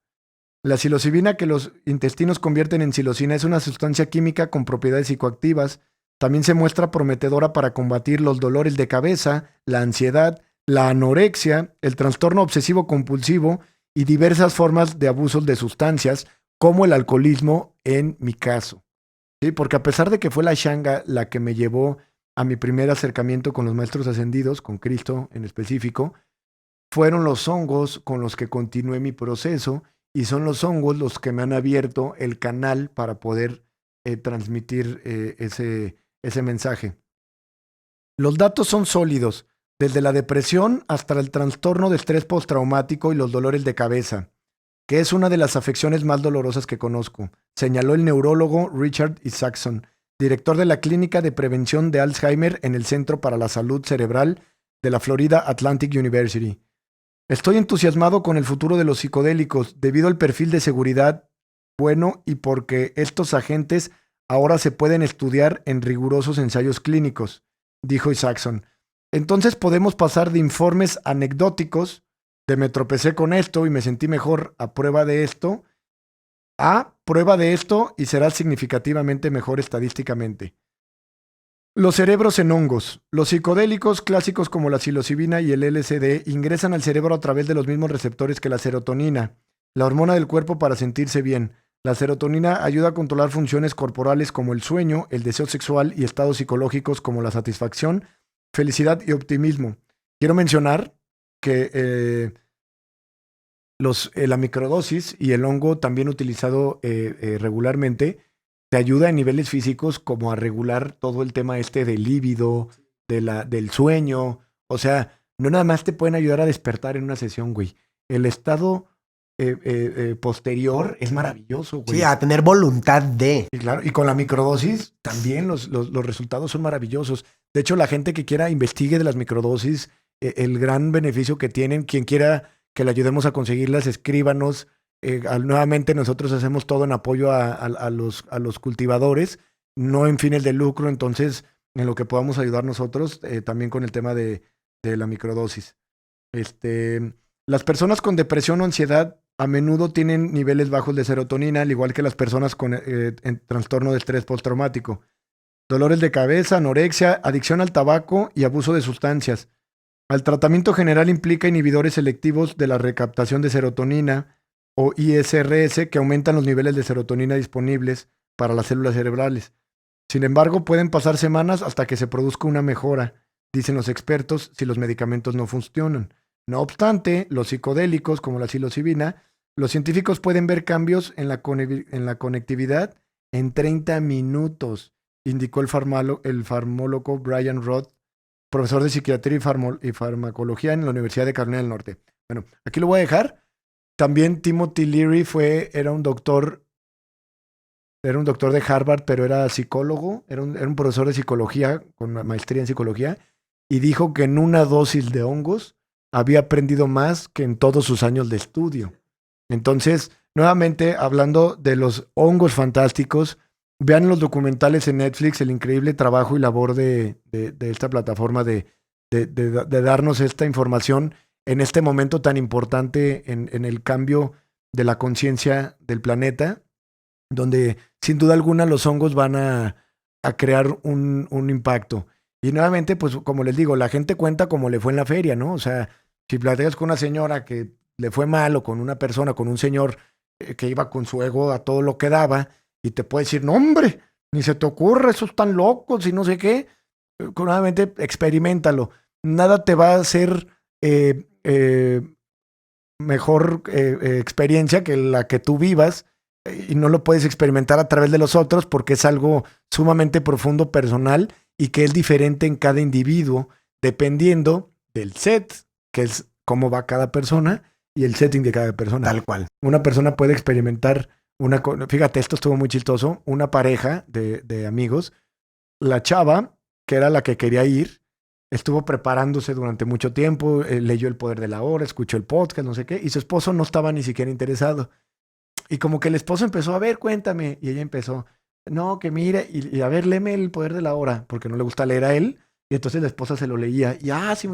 La psilocibina que los intestinos convierten en psilocina es una sustancia química con propiedades psicoactivas. También se muestra prometedora para combatir los dolores de cabeza, la ansiedad, la anorexia, el trastorno obsesivo-compulsivo y diversas formas de abusos de sustancias, como el alcoholismo en mi caso. ¿Sí? Porque a pesar de que fue la Shanga la que me llevó a mi primer acercamiento con los maestros ascendidos, con Cristo en específico, fueron los hongos con los que continué mi proceso y son los hongos los que me han abierto el canal para poder transmitir ese mensaje. Los datos son sólidos, desde la depresión hasta el trastorno de estrés postraumático y los dolores de cabeza, que es una de las afecciones más dolorosas que conozco, señaló el neurólogo Richard Isaacson, director de la Clínica de Prevención de Alzheimer en el Centro para la Salud Cerebral de la Florida Atlantic University. Estoy entusiasmado con el futuro de los psicodélicos debido al perfil de seguridad bueno y porque estos agentes ahora se pueden estudiar en rigurosos ensayos clínicos, dijo Isaacson. Entonces podemos pasar de informes anecdóticos, de me tropecé con esto y me sentí mejor a prueba de esto y será significativamente mejor estadísticamente. Los cerebros en hongos. Los psicodélicos clásicos como la psilocibina y el LSD ingresan al cerebro a través de los mismos receptores que la serotonina, la hormona del cuerpo para sentirse bien. La serotonina ayuda a controlar funciones corporales como el sueño, el deseo sexual y estados psicológicos como la satisfacción, felicidad y optimismo. Quiero mencionar que la microdosis y el hongo también utilizado regularmente te ayuda en niveles físicos como a regular todo el tema del líbido, del sueño. O sea, no nada más te pueden ayudar a despertar en una sesión, güey. El estado posterior es maravilloso, güey. Sí, a tener voluntad de. Y claro, y con la microdosis también los resultados son maravillosos. De hecho, la gente que quiera investigue de las microdosis el gran beneficio que tienen. Quien quiera que le ayudemos a conseguirlas, escríbanos. Nuevamente nosotros hacemos todo en apoyo a los cultivadores, no en fines de lucro, entonces en lo que podamos ayudar nosotros, también con el tema de la microdosis. Las personas con depresión o ansiedad a menudo tienen niveles bajos de serotonina, al igual que las personas con trastorno de estrés postraumático. Dolores de cabeza, anorexia, adicción al tabaco y abuso de sustancias. El tratamiento general implica inhibidores selectivos de la recaptación de serotonina o ISRS que aumentan los niveles de serotonina disponibles para las células cerebrales. Sin embargo, pueden pasar semanas hasta que se produzca una mejora, dicen los expertos, si los medicamentos no funcionan. No obstante, los psicodélicos, como la psilocibina, los científicos pueden ver cambios en la conectividad en 30 minutos, indicó el farmacólogo Brian Roth, profesor de psiquiatría y farmacología en la Universidad de Carolina del Norte. Bueno, aquí lo voy a dejar. También Timothy Leary era un doctor de Harvard, pero era psicólogo, era un profesor de psicología con una maestría en psicología, y dijo que en una dosis de hongos había aprendido más que en todos sus años de estudio. Entonces, nuevamente, hablando de los hongos fantásticos, vean los documentales en Netflix, el increíble trabajo y labor de esta plataforma de darnos esta información en este momento tan importante en el cambio de la conciencia del planeta, donde sin duda alguna los hongos van a crear un impacto. Y nuevamente, pues como les digo, la gente cuenta como le fue en la feria, ¿no? O sea, si platicas con una señora que le fue mal o con una persona, con un señor que iba con su ego a todo lo que daba y te puede decir, no hombre, ni se te ocurre, esos están locos y no sé qué. Nuevamente, experiméntalo. Nada te va a hacer mejor experiencia que la que tú vivas y no lo puedes experimentar a través de los otros porque es algo sumamente profundo, personal y que es diferente en cada individuo dependiendo del set, que es cómo va cada persona y el setting de cada persona. Tal cual. Una persona puede experimentar fíjate, esto estuvo muy chistoso, una pareja de amigos, la chava, que era la que quería ir, estuvo preparándose durante mucho tiempo, leyó El Poder de la Hora, escuchó el podcast, no sé qué, y su esposo no estaba ni siquiera interesado. Y como que el esposo empezó, a ver, cuéntame, y ella empezó, no, que mire, y a ver, léeme El Poder de la Hora, porque no le gusta leer a él, y entonces la esposa se lo leía, y sí,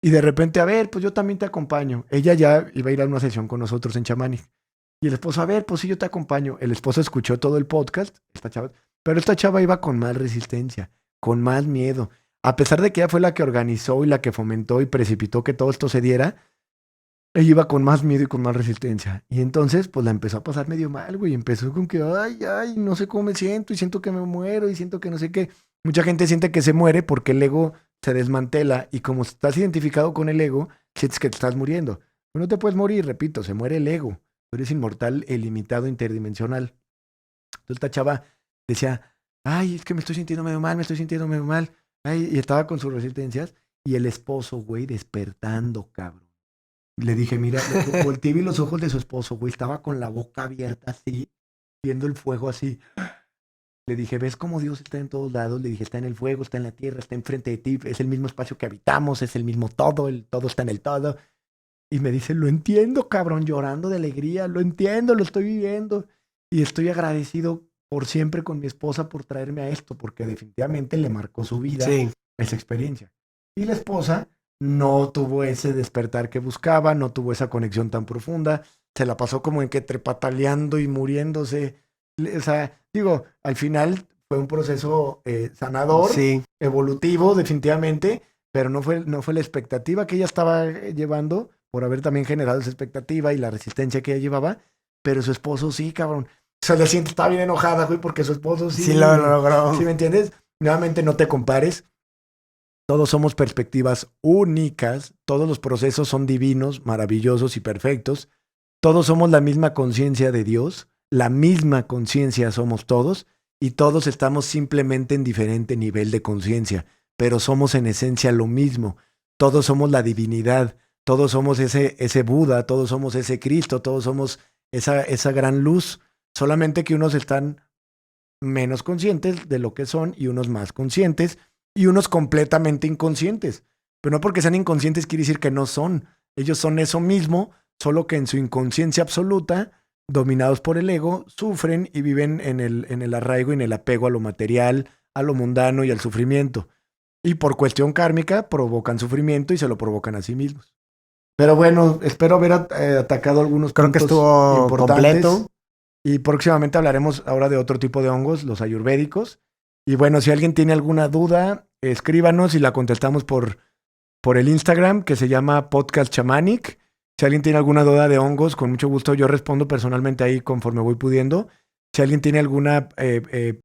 y de repente, a ver, pues yo también te acompaño. Ella ya iba a ir a una sesión con nosotros en Chamani. Y el esposo, a ver, pues sí, yo te acompaño. El esposo escuchó todo el podcast, esta chava, pero esta chava iba con más resistencia, con más miedo. A pesar de que ella fue la que organizó y la que fomentó y precipitó que todo esto se diera, ella iba con más miedo y con más resistencia. Y entonces, pues la empezó a pasar medio mal, güey. Empezó con que, ay, no sé cómo me siento y siento que me muero y siento que no sé qué. Mucha gente siente que se muere porque el ego se desmantela y como estás identificado con el ego, sientes que te estás muriendo. Pero no te puedes morir, repito, se muere el ego. Tú eres inmortal, ilimitado, interdimensional. Entonces esta chava decía, ay, es que me estoy sintiendo medio mal. Ay, y estaba con sus resistencias. Y el esposo, güey, despertando, cabrón. Le dije, mira, volteé y vi los ojos de su esposo, güey. Estaba con la boca abierta así, viendo el fuego así. Le dije, ¿ves cómo Dios está en todos lados? Le dije, está en el fuego, está en la tierra, está enfrente de ti. Es el mismo espacio que habitamos, es el mismo todo, el todo está en el todo. Y me dice, lo entiendo, cabrón, llorando de alegría, lo entiendo, lo estoy viviendo. Y estoy agradecido por siempre con mi esposa por traerme a esto, porque definitivamente le marcó su vida esa experiencia. Y la esposa no tuvo ese despertar que buscaba, no tuvo esa conexión tan profunda, se la pasó como en que trepataleando y muriéndose. O sea, digo, al final fue un proceso sanador, evolutivo, definitivamente, pero no fue la expectativa que ella estaba llevando, por haber también generado esa expectativa y la resistencia que ella llevaba, pero su esposo sí, cabrón. O sea, estaba bien enojada, güey, porque su esposo sí. Sí lo logró. ¿Sí me entiendes? Nuevamente, no te compares. Todos somos perspectivas únicas. Todos los procesos son divinos, maravillosos y perfectos. Todos somos la misma conciencia de Dios. La misma conciencia somos todos. Y todos estamos simplemente en diferente nivel de conciencia. Pero somos en esencia lo mismo. Todos somos la divinidad. Todos somos ese Buda, todos somos ese Cristo, todos somos esa gran luz. Solamente que unos están menos conscientes de lo que son y unos más conscientes y unos completamente inconscientes. Pero no porque sean inconscientes quiere decir que no son. Ellos son eso mismo, solo que en su inconsciencia absoluta, dominados por el ego, sufren y viven en el arraigo y en el apego a lo material, a lo mundano y al sufrimiento. Y por cuestión kármica provocan sufrimiento y se lo provocan a sí mismos. Pero bueno, espero haber atacado algunos Creo que puntos estuvo importantes. completo. Y próximamente hablaremos ahora de otro tipo de hongos, los ayurvédicos. Y bueno, si alguien tiene alguna duda, escríbanos y la contestamos por el Instagram, que se llama Podcast Shamanic. Si alguien tiene alguna duda de hongos, con mucho gusto yo respondo personalmente ahí conforme voy pudiendo. Si alguien tiene alguna